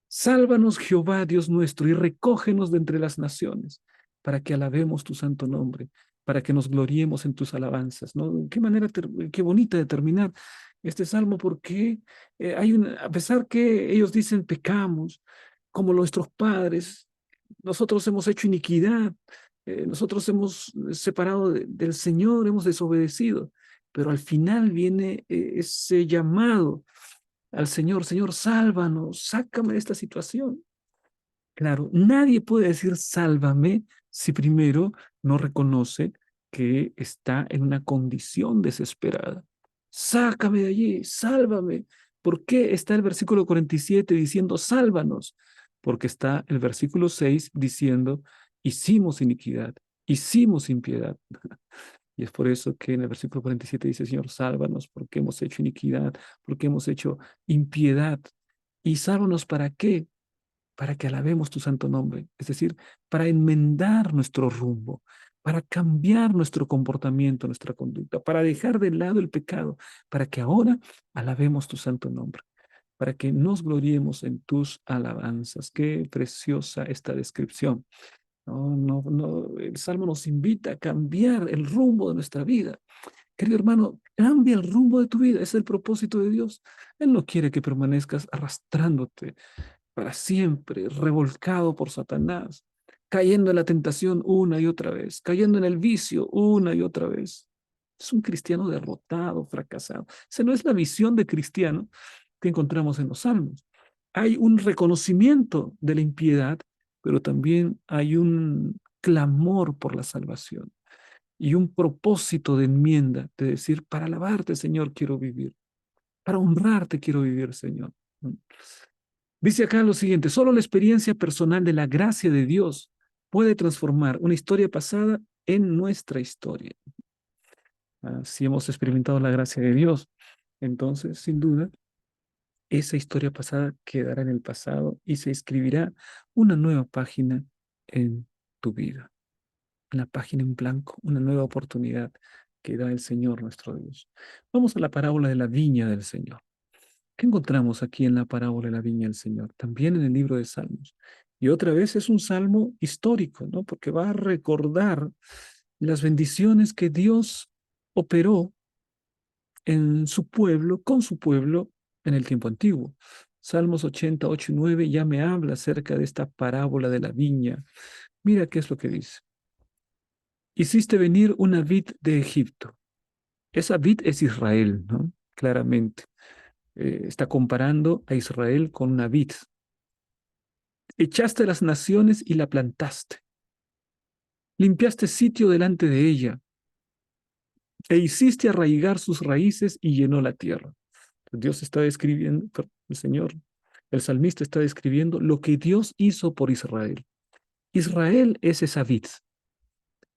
Sálvanos, Jehová, Dios nuestro, y recógenos de entre las naciones, para que alabemos tu santo nombre, para que nos gloriemos en tus alabanzas, ¿no? Qué manera, qué bonita de terminar este salmo, porque a pesar que ellos dicen pecamos, como nuestros padres, nosotros hemos hecho iniquidad, nosotros hemos separado del Señor, hemos desobedecido, pero al final viene ese llamado al Señor, Señor, sálvanos, sácame de esta situación. Claro, nadie puede decir sálvame si primero no reconoce que está en una condición desesperada. Sácame de allí, sálvame. ¿Por qué está el versículo 47 diciendo sálvanos? Porque está el versículo 6 diciendo hicimos iniquidad, hicimos impiedad. Y es por eso que en el versículo 47 dice, Señor, sálvanos porque hemos hecho iniquidad, porque hemos hecho impiedad. ¿Y sálvanos para qué? Para que alabemos tu santo nombre, es decir, para enmendar nuestro rumbo, para cambiar nuestro comportamiento, nuestra conducta, para dejar de lado el pecado, para que ahora alabemos tu santo nombre, para que nos gloriemos en tus alabanzas. Qué preciosa esta descripción. No, no, no, el Salmo nos invita a cambiar el rumbo de nuestra vida. Querido hermano, cambia el rumbo de tu vida. Es el propósito de Dios. Él no quiere que permanezcas arrastrándote para siempre, revolcado por Satanás, cayendo en la tentación una y otra vez, cayendo en el vicio una y otra vez. Es un cristiano derrotado, fracasado. Esa no es la visión de cristiano que encontramos en los salmos. Hay un reconocimiento de la impiedad, pero también hay un clamor por la salvación y un propósito de enmienda, de decir, para alabarte, Señor, quiero vivir, para honrarte quiero vivir, Señor. Dice acá lo siguiente, solo la experiencia personal de la gracia de Dios puede transformar una historia pasada en nuestra historia. Si hemos experimentado la gracia de Dios, entonces, sin duda, esa historia pasada quedará en el pasado y se escribirá una nueva página en tu vida, una página en blanco, una nueva oportunidad que da el Señor nuestro Dios. Vamos a la parábola de la viña del Señor. ¿Qué encontramos aquí en la parábola de la viña del Señor? También en el libro de Salmos. Y otra vez es un salmo histórico, ¿no? Porque va a recordar las bendiciones que Dios operó en su pueblo, con su pueblo, en el tiempo antiguo. Salmos 88 y 9 ya me habla acerca de esta parábola de la viña. Mira qué es lo que dice. Hiciste venir una vid de Egipto. Esa vid es Israel, ¿no? Claramente. Está comparando a Israel con una vid. Echaste a las naciones y la plantaste. Limpiaste sitio delante de ella e hiciste arraigar sus raíces y llenó la tierra. Dios está describiendo, el Señor, el salmista está describiendo lo que Dios hizo por Israel. Israel es esa vid.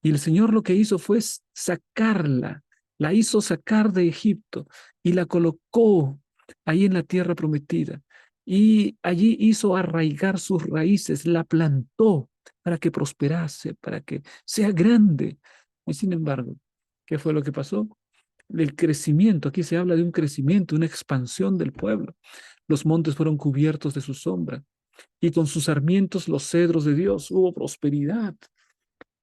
Y el Señor lo que hizo fue sacarla, la hizo sacar de Egipto y la colocó ahí en la tierra prometida. Y allí hizo arraigar sus raíces, la plantó para que prosperase, para que sea grande. Y sin embargo, ¿qué fue lo que pasó? El crecimiento, aquí se habla de un crecimiento, una expansión del pueblo. Los montes fueron cubiertos de su sombra y con sus sarmientos los cedros de Dios. Hubo prosperidad,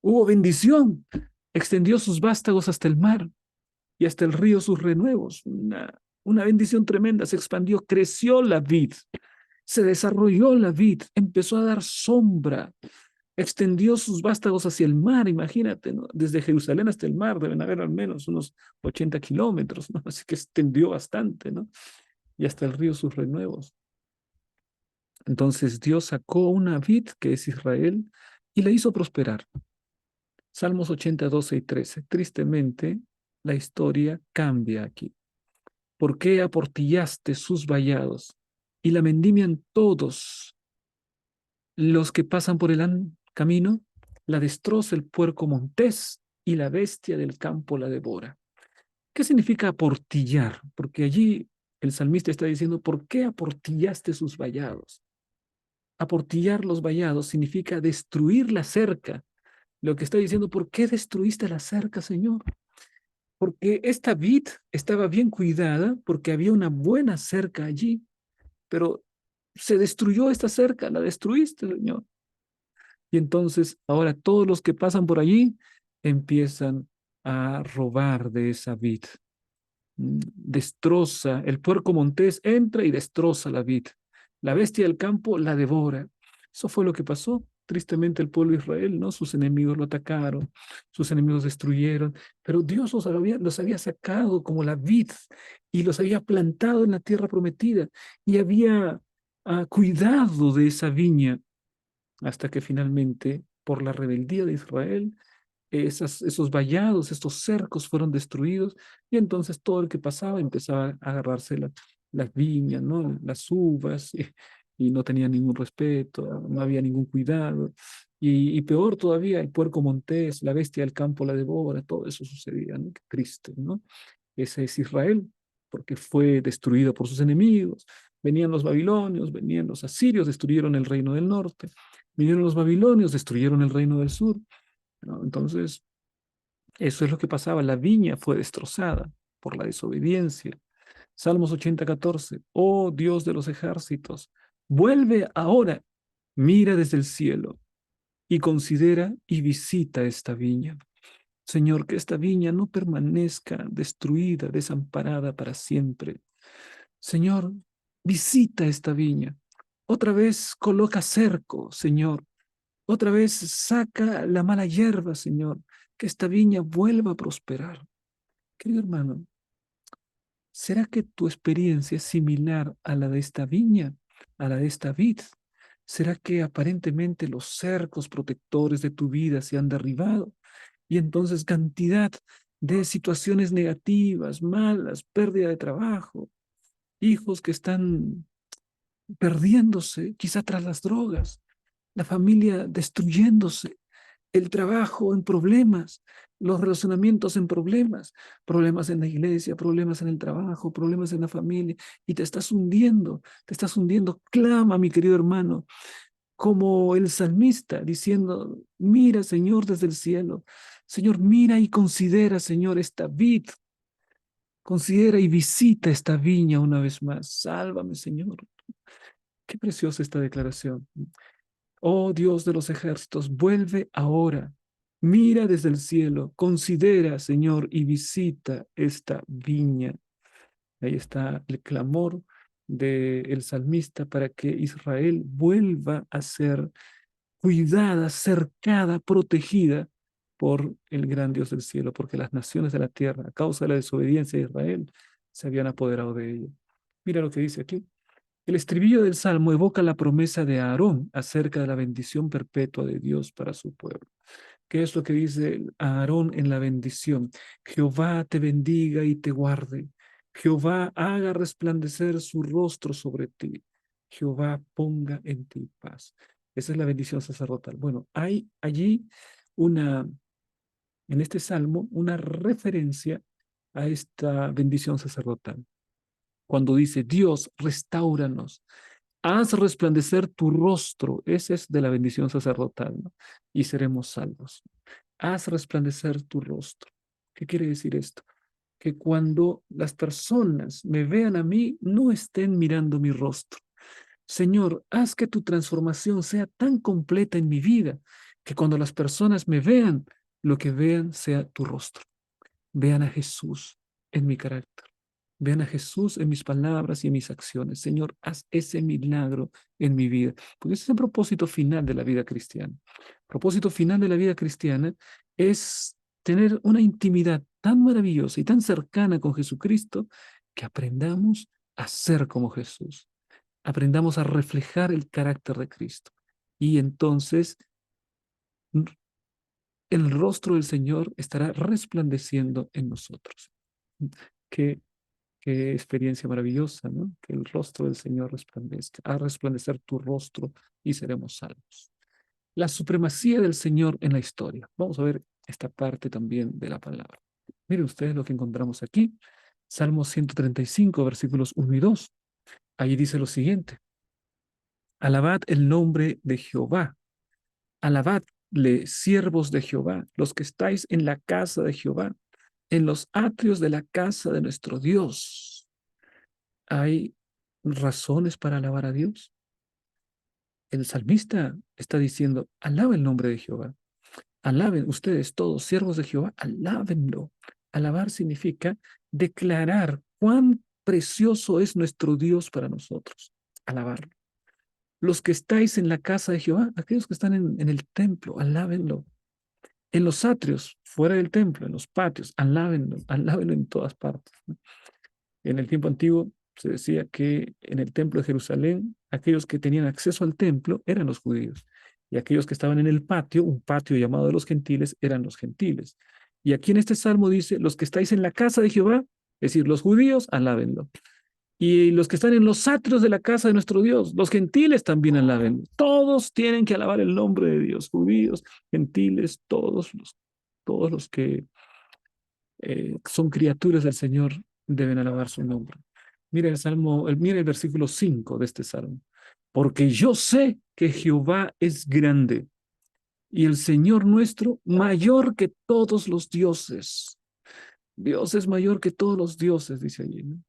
hubo bendición. Extendió sus vástagos hasta el mar y hasta el río sus renuevos. Una bendición tremenda. Se expandió, creció la vid, se desarrolló la vid, empezó a dar sombra, extendió sus vástagos hacia el mar, imagínate, ¿no? Desde Jerusalén hasta el mar deben haber al menos unos 80 kilómetros, ¿no? Así que extendió bastante, ¿no? Y hasta el río sus renuevos. Entonces Dios sacó una vid que es Israel y la hizo prosperar. Salmos 80, 12 y 13. Tristemente, la historia cambia aquí. ¿Por qué aportillaste sus vallados y la vendimian todos los que pasan por el camino? La destroza el puerco montés y la bestia del campo la devora. ¿Qué significa aportillar? Porque allí el salmista está diciendo, ¿por qué aportillaste sus vallados? Aportillar los vallados significa destruir la cerca. Lo que está diciendo, ¿por qué destruiste la cerca, Señor? Porque esta vid estaba bien cuidada, porque había una buena cerca allí, pero se destruyó esta cerca, la destruiste, Señor. Y entonces ahora todos los que pasan por allí empiezan a robar de esa vid. Destroza, el puerco montés entra y destroza la vid. La bestia del campo la devora. Eso fue lo que pasó. Tristemente el pueblo de Israel, ¿no? Sus enemigos lo atacaron, sus enemigos destruyeron, pero Dios los había sacado como la vid y los había plantado en la tierra prometida y había cuidado de esa viña hasta que finalmente, por la rebeldía de Israel, esos vallados, estos cercos fueron destruidos y entonces todo el que pasaba empezaba a agarrarse las viñas, ¿no? Las uvas y no tenía ningún respeto, no había ningún cuidado. Y peor todavía, el puerco montés, la bestia del campo la devora, todo eso sucedía, ¿no? Qué triste, ¿no? Ese es Israel, porque fue destruido por sus enemigos. Venían los babilonios, venían los asirios, destruyeron el reino del norte. Vinieron los babilonios, destruyeron el reino del sur. ¿no? Entonces, eso es lo que pasaba. La viña fue destrozada por la desobediencia. Salmos 80:14. Oh Dios de los ejércitos, vuelve ahora, mira desde el cielo y considera y visita esta viña. Señor, que esta viña no permanezca destruida, desamparada para siempre. Señor, visita esta viña. Otra vez coloca cerco, Señor. Otra vez saca la mala hierba, Señor. Que esta viña vuelva a prosperar. Querido hermano, ¿será que tu experiencia es similar a la de esta viña, a la de esta vid? ¿Será que aparentemente los cercos protectores de tu vida se han derribado? Y entonces cantidad de situaciones negativas, malas, pérdida de trabajo, hijos que están perdiéndose, quizá tras las drogas, la familia destruyéndose, el trabajo en problemas, los relacionamientos en problemas, problemas en la iglesia, problemas en el trabajo, problemas en la familia, y te estás hundiendo, te estás hundiendo. Clama, mi querido hermano, como el salmista, diciendo, mira, Señor, desde el cielo. Señor, mira y considera, Señor, esta vid. Considera y visita esta viña una vez más. Sálvame, Señor. Qué preciosa esta declaración. Oh Dios de los ejércitos, vuelve ahora. Mira desde el cielo. Considera, Señor, y visita esta viña. Ahí está el clamor del salmista para que Israel vuelva a ser cuidada, cercada, protegida por el gran Dios del cielo, porque las naciones de la tierra, a causa de la desobediencia de Israel, se habían apoderado de ella. Mira lo que dice aquí. El estribillo del Salmo evoca la promesa de Aarón acerca de la bendición perpetua de Dios para su pueblo. ¿Qué es lo que dice Aarón en la bendición? Jehová te bendiga y te guarde. Jehová haga resplandecer su rostro sobre ti. Jehová ponga en ti paz. Esa es la bendición sacerdotal. Bueno, hay allí una, en este salmo, una referencia a esta bendición sacerdotal. Cuando dice, Dios, restauranos, haz resplandecer tu rostro, ese es de la bendición sacerdotal, ¿no? Y seremos salvos. Haz resplandecer tu rostro. ¿Qué quiere decir esto? Que cuando las personas me vean a mí, no estén mirando mi rostro. Señor, haz que tu transformación sea tan completa en mi vida, que cuando las personas me vean, lo que vean sea tu rostro. Vean a Jesús en mi carácter. Vean a Jesús en mis palabras y en mis acciones. Señor, haz ese milagro en mi vida. Porque ese es el propósito final de la vida cristiana. El propósito final de la vida cristiana es tener una intimidad tan maravillosa y tan cercana con Jesucristo que aprendamos a ser como Jesús. Aprendamos a reflejar el carácter de Cristo. Y entonces el rostro del Señor estará resplandeciendo en nosotros. Qué, qué experiencia maravillosa, ¿no? Que el rostro del Señor resplandezca. A resplandecer tu rostro y seremos salvos. La supremacía del Señor en la historia. Vamos a ver esta parte también de la palabra. Miren ustedes lo que encontramos aquí. Salmo 135, versículos 1 y 2. Allí dice lo siguiente. Alabad el nombre de Jehová. Alabadle, siervos de Jehová, los que estáis en la casa de Jehová, en los atrios de la casa de nuestro Dios. ¿Hay razones para alabar a Dios? El salmista está diciendo, alaba el nombre de Jehová. Alaben ustedes todos, siervos de Jehová, alábenlo. Alabar significa declarar cuán precioso es nuestro Dios para nosotros. Alabarlo. Los que estáis en la casa de Jehová, aquellos que están en el templo, alábenlo. En los atrios, fuera del templo, en los patios, alábenlo, alábenlo en todas partes, ¿no? En el tiempo antiguo se decía que en el templo de Jerusalén, aquellos que tenían acceso al templo eran los judíos, y aquellos que estaban en el patio, un patio llamado de los gentiles, eran los gentiles. Y aquí en este salmo dice, los que estáis en la casa de Jehová, es decir, los judíos, alábenlo. Y los que están en los atrios de la casa de nuestro Dios, los gentiles también alaben. Todos tienen que alabar el nombre de Dios, judíos, gentiles, todos los que son criaturas del Señor deben alabar su nombre. Mira el salmo, mira el versículo 5 de este salmo. Porque yo sé que Jehová es grande y el Señor nuestro mayor que todos los dioses. Dios es mayor que todos los dioses, dice allí, ¿no?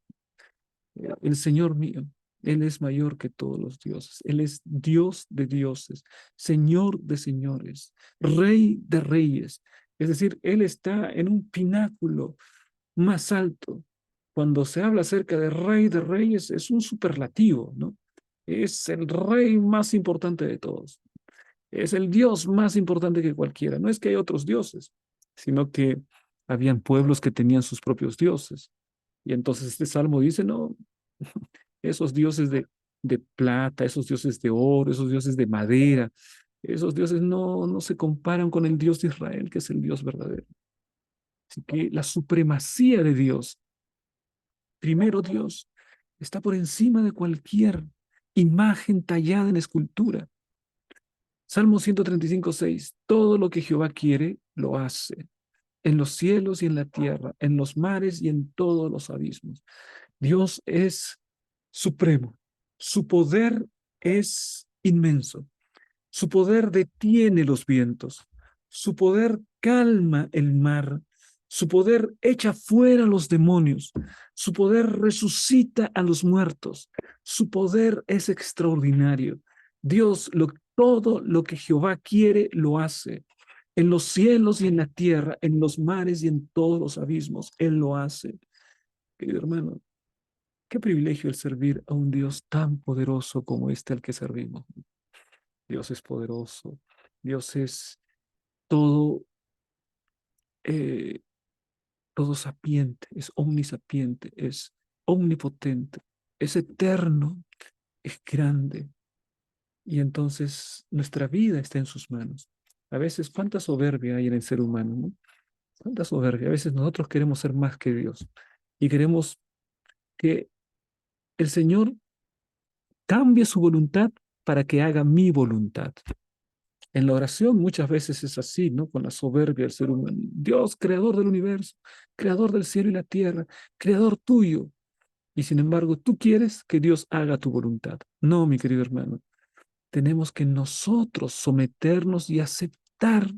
El Señor mío, Él es mayor que todos los dioses. Él es Dios de dioses, Señor de señores, Rey de reyes. Es decir, Él está en un pináculo más alto. Cuando se habla acerca de Rey de reyes, es un superlativo, ¿no? Es el rey más importante de todos. Es el Dios más importante que cualquiera. No es que hay otros dioses, sino que habían pueblos que tenían sus propios dioses. Y entonces este salmo dice, no, esos dioses de plata, esos dioses de oro, esos dioses de madera, esos dioses no se comparan con el Dios de Israel, que es el Dios verdadero. Así que la supremacía de Dios, primero Dios, está por encima de cualquier imagen tallada en escultura. Salmo 135:6, todo lo que Jehová quiere, lo hace, en los cielos y en la tierra, en los mares y en todos los abismos. Dios es supremo, su poder es inmenso, su poder detiene los vientos, su poder calma el mar, su poder echa fuera a los demonios, su poder resucita a los muertos, su poder es extraordinario. Dios, todo lo que Jehová quiere, lo hace. En los cielos y en la tierra, en los mares y en todos los abismos, Él lo hace. Querido hermano, qué privilegio el servir a un Dios tan poderoso como este al que servimos. Dios es poderoso, Dios es todo, eh, todo sapiente, es omnisapiente, es omnipotente, es eterno, es grande. Y entonces nuestra vida está en sus manos. A veces, cuánta soberbia hay en el ser humano, ¿no? Cuánta soberbia. A veces nosotros queremos ser más que Dios y queremos que el Señor cambie su voluntad para que haga mi voluntad. En la oración muchas veces es así, ¿no? Con la soberbia del ser humano. Dios, creador del universo, creador del cielo y la tierra, creador tuyo. Y sin embargo, tú quieres que Dios haga tu voluntad. No, mi querido hermano. Tenemos que nosotros someternos y aceptar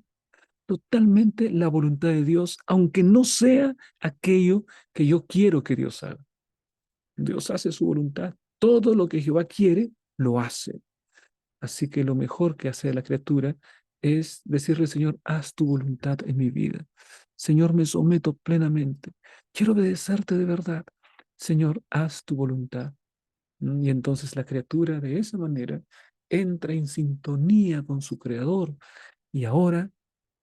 totalmente la voluntad de Dios, aunque no sea aquello que yo quiero que Dios haga. Dios hace su voluntad. Todo lo que Jehová quiere, lo hace. Así que lo mejor que hace la criatura es decirle, Señor, haz tu voluntad en mi vida. Señor, me someto plenamente. Quiero obedecerte de verdad. Señor, haz tu voluntad. Y entonces la criatura de esa manera entra en sintonía con su creador y ahora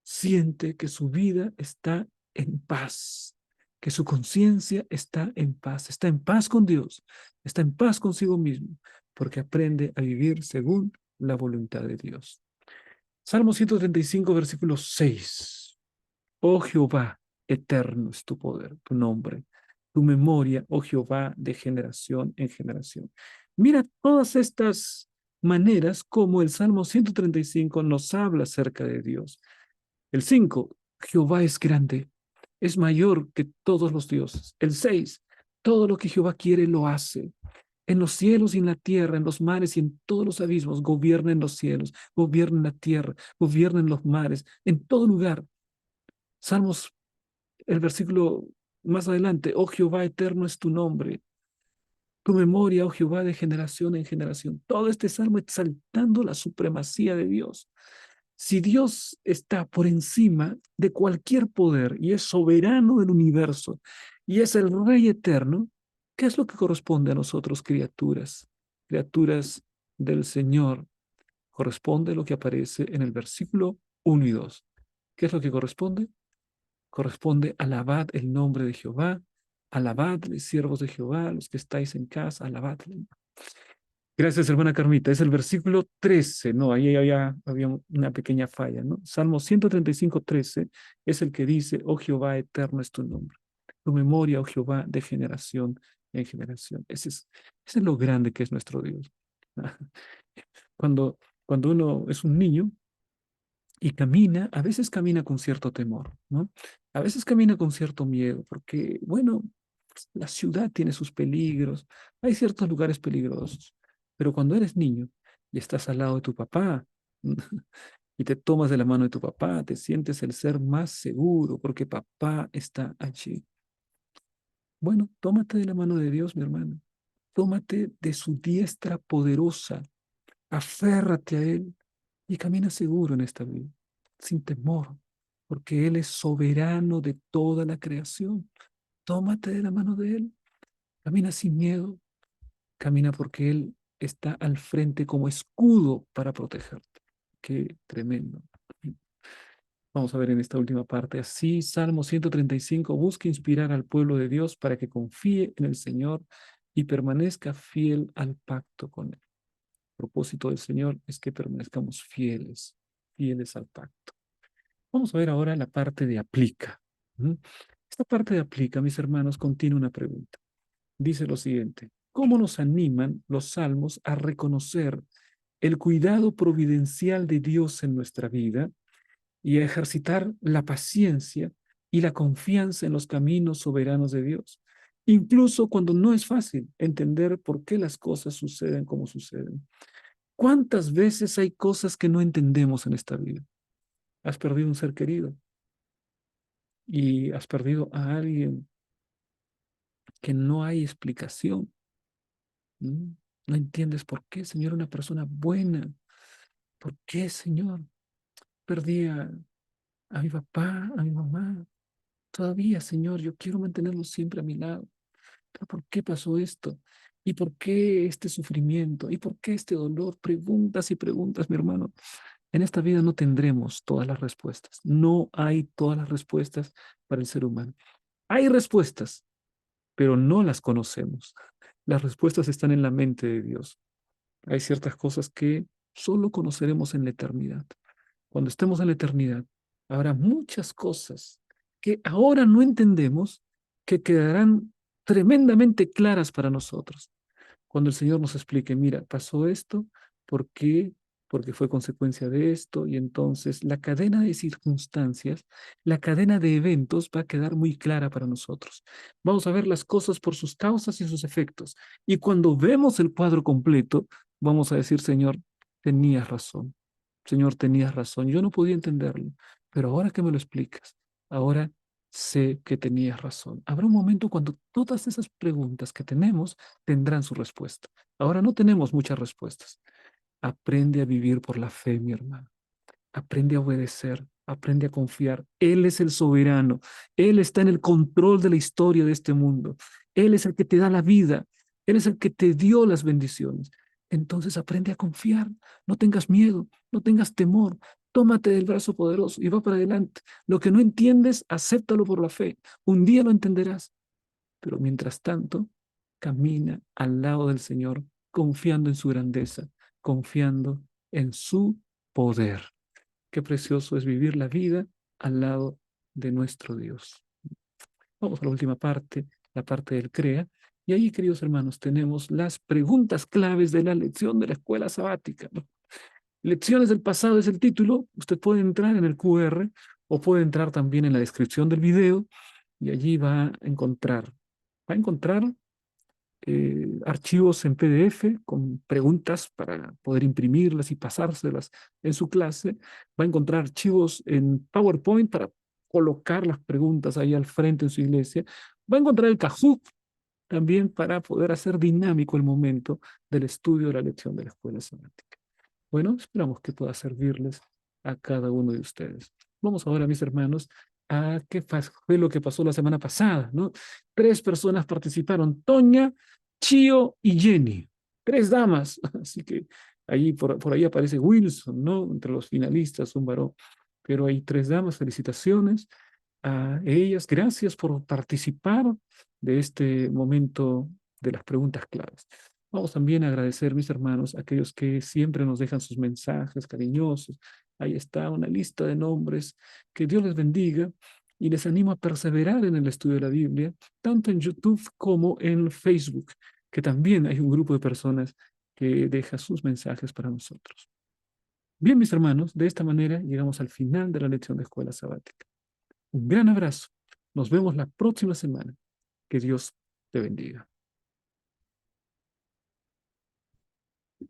siente que su vida está en paz, que su conciencia está en paz con Dios, está en paz consigo mismo, porque aprende a vivir según la voluntad de Dios. Salmo 135, versículo 6. Oh Jehová, eterno es tu poder, tu nombre, tu memoria, oh Jehová, de generación en generación. Mira todas estas maneras como el Salmo 135 nos habla acerca de Dios. El 5, Jehová es grande, es mayor que todos los dioses. El 6, todo lo que Jehová quiere lo hace. En los cielos y en la tierra, en los mares y en todos los abismos, gobierna en los cielos, gobierna en la tierra, gobierna en los mares, en todo lugar. Salmos, el versículo más adelante, oh Jehová eterno es tu nombre, tu memoria, oh Jehová, de generación en generación. Todo este salmo exaltando la supremacía de Dios. Si Dios está por encima de cualquier poder y es soberano del universo y es el Rey eterno, ¿qué es lo que corresponde a nosotros, criaturas? Criaturas del Señor. Corresponde lo que aparece en el versículo 1 y 2. ¿Qué es lo que corresponde? Corresponde alabad el nombre de Jehová, alabadle, siervos de Jehová, los que estáis en casa, alabadle. Gracias, hermana Carmita. Es el versículo 13, ¿no? Ahí había una pequeña falla, ¿no? Salmo 135:13 es el que dice, oh Jehová, eterno es tu nombre. Tu memoria, oh Jehová, de generación en generación. Ese es lo grande que es nuestro Dios. Cuando, cuando uno es un niño y camina, a veces camina con cierto temor, ¿no? A veces camina con cierto miedo, porque, bueno, la ciudad tiene sus peligros, hay ciertos lugares peligrosos, pero cuando eres niño y estás al lado de tu papá, y te tomas de la mano de tu papá, te sientes el ser más seguro porque papá está allí. Bueno, tómate de la mano de Dios, mi hermano. Tómate de su diestra poderosa. Aférrate a Él y camina seguro en esta vida, sin temor, porque Él es soberano de toda la creación. Tómate de la mano de Él. Camina sin miedo. Camina porque Él está al frente como escudo para protegerte. Qué tremendo. Vamos a ver en esta última parte. Así, Salmo 135 busca inspirar al pueblo de Dios para que confíe en el Señor y permanezca fiel al pacto con Él. El propósito del Señor es que permanezcamos fieles, fieles al pacto. Vamos a ver ahora la parte de aplica. ¿Mm? Esta parte de aplica, mis hermanos, contiene una pregunta. Dice lo siguiente: ¿cómo nos animan los salmos a reconocer el cuidado providencial de Dios en nuestra vida y a ejercitar la paciencia y la confianza en los caminos soberanos de Dios, incluso cuando no es fácil entender por qué las cosas suceden como suceden? ¿Cuántas veces hay cosas que no entendemos en esta vida? Has perdido un ser querido y has perdido a alguien que no hay explicación. ¿Mm? No entiendes por qué, Señor, una persona buena. ¿Por qué, Señor? Perdí a mi papá, a mi mamá. Todavía, Señor, yo quiero mantenerlos siempre a mi lado. Pero ¿por qué pasó esto? ¿Y por qué este sufrimiento? ¿Y por qué este dolor? Preguntas y preguntas, mi hermano. En esta vida no tendremos todas las respuestas. No hay todas las respuestas para el ser humano. Hay respuestas, pero no las conocemos. Las respuestas están en la mente de Dios. Hay ciertas cosas que solo conoceremos en la eternidad. Cuando estemos en la eternidad, habrá muchas cosas que ahora no entendemos, que quedarán tremendamente claras para nosotros. Cuando el Señor nos explique, mira, pasó esto, ¿por qué? Porque fue consecuencia de esto, y entonces la cadena de circunstancias, la cadena de eventos va a quedar muy clara para nosotros. Vamos a ver las cosas por sus causas y sus efectos. Y cuando vemos el cuadro completo, vamos a decir, Señor, tenías razón. Señor, tenías razón. Yo no podía entenderlo, pero ahora que me lo explicas, ahora sé que tenías razón. Habrá un momento cuando todas esas preguntas que tenemos tendrán su respuesta. Ahora no tenemos muchas respuestas. Aprende a vivir por la fe, mi hermano. Aprende a obedecer, aprende a confiar. Él es el soberano. Él está en el control de la historia de este mundo. Él es el que te da la vida. Él es el que te dio las bendiciones. Entonces aprende a confiar. No tengas miedo, no tengas temor. Tómate del brazo poderoso y va para adelante. Lo que no entiendes, acéptalo por la fe. Un día lo entenderás. Pero mientras tanto, camina al lado del Señor, confiando en su grandeza, confiando en su poder. Qué precioso es vivir la vida al lado de nuestro Dios. Vamos a la última parte, la parte del CREA. Y ahí, queridos hermanos, tenemos las preguntas claves de la lección de la escuela sabática, ¿no? Lecciones del pasado es el título. Usted puede entrar en el QR o puede entrar también en la descripción del video y allí va a encontrar archivos en PDF con preguntas para poder imprimirlas y pasárselas en su clase. Va a encontrar archivos en PowerPoint para colocar las preguntas ahí al frente en su iglesia. Va a encontrar el Kahoot también para poder hacer dinámico el momento del estudio de la lección de la escuela sabática. Bueno, esperamos que pueda servirles a cada uno de ustedes. Vamos ahora, mis hermanos, a qué fue lo que pasó la semana pasada, ¿no? 3 personas participaron: Toña, Chio y Jenny. 3 damas. Así que ahí por ahí aparece Wilson, ¿no? Entre los finalistas, un varón. Pero hay 3 damas. Felicitaciones a ellas. Gracias por participar de este momento de las preguntas claves. Vamos también a agradecer, mis hermanos, a aquellos que siempre nos dejan sus mensajes cariñosos. Ahí está una lista de nombres. Que Dios les bendiga y les animo a perseverar en el estudio de la Biblia, tanto en YouTube como en Facebook, que también hay un grupo de personas que deja sus mensajes para nosotros. Bien, mis hermanos, de esta manera llegamos al final de la lección de escuela sabática. Un gran abrazo. Nos vemos la próxima semana. Que Dios te bendiga.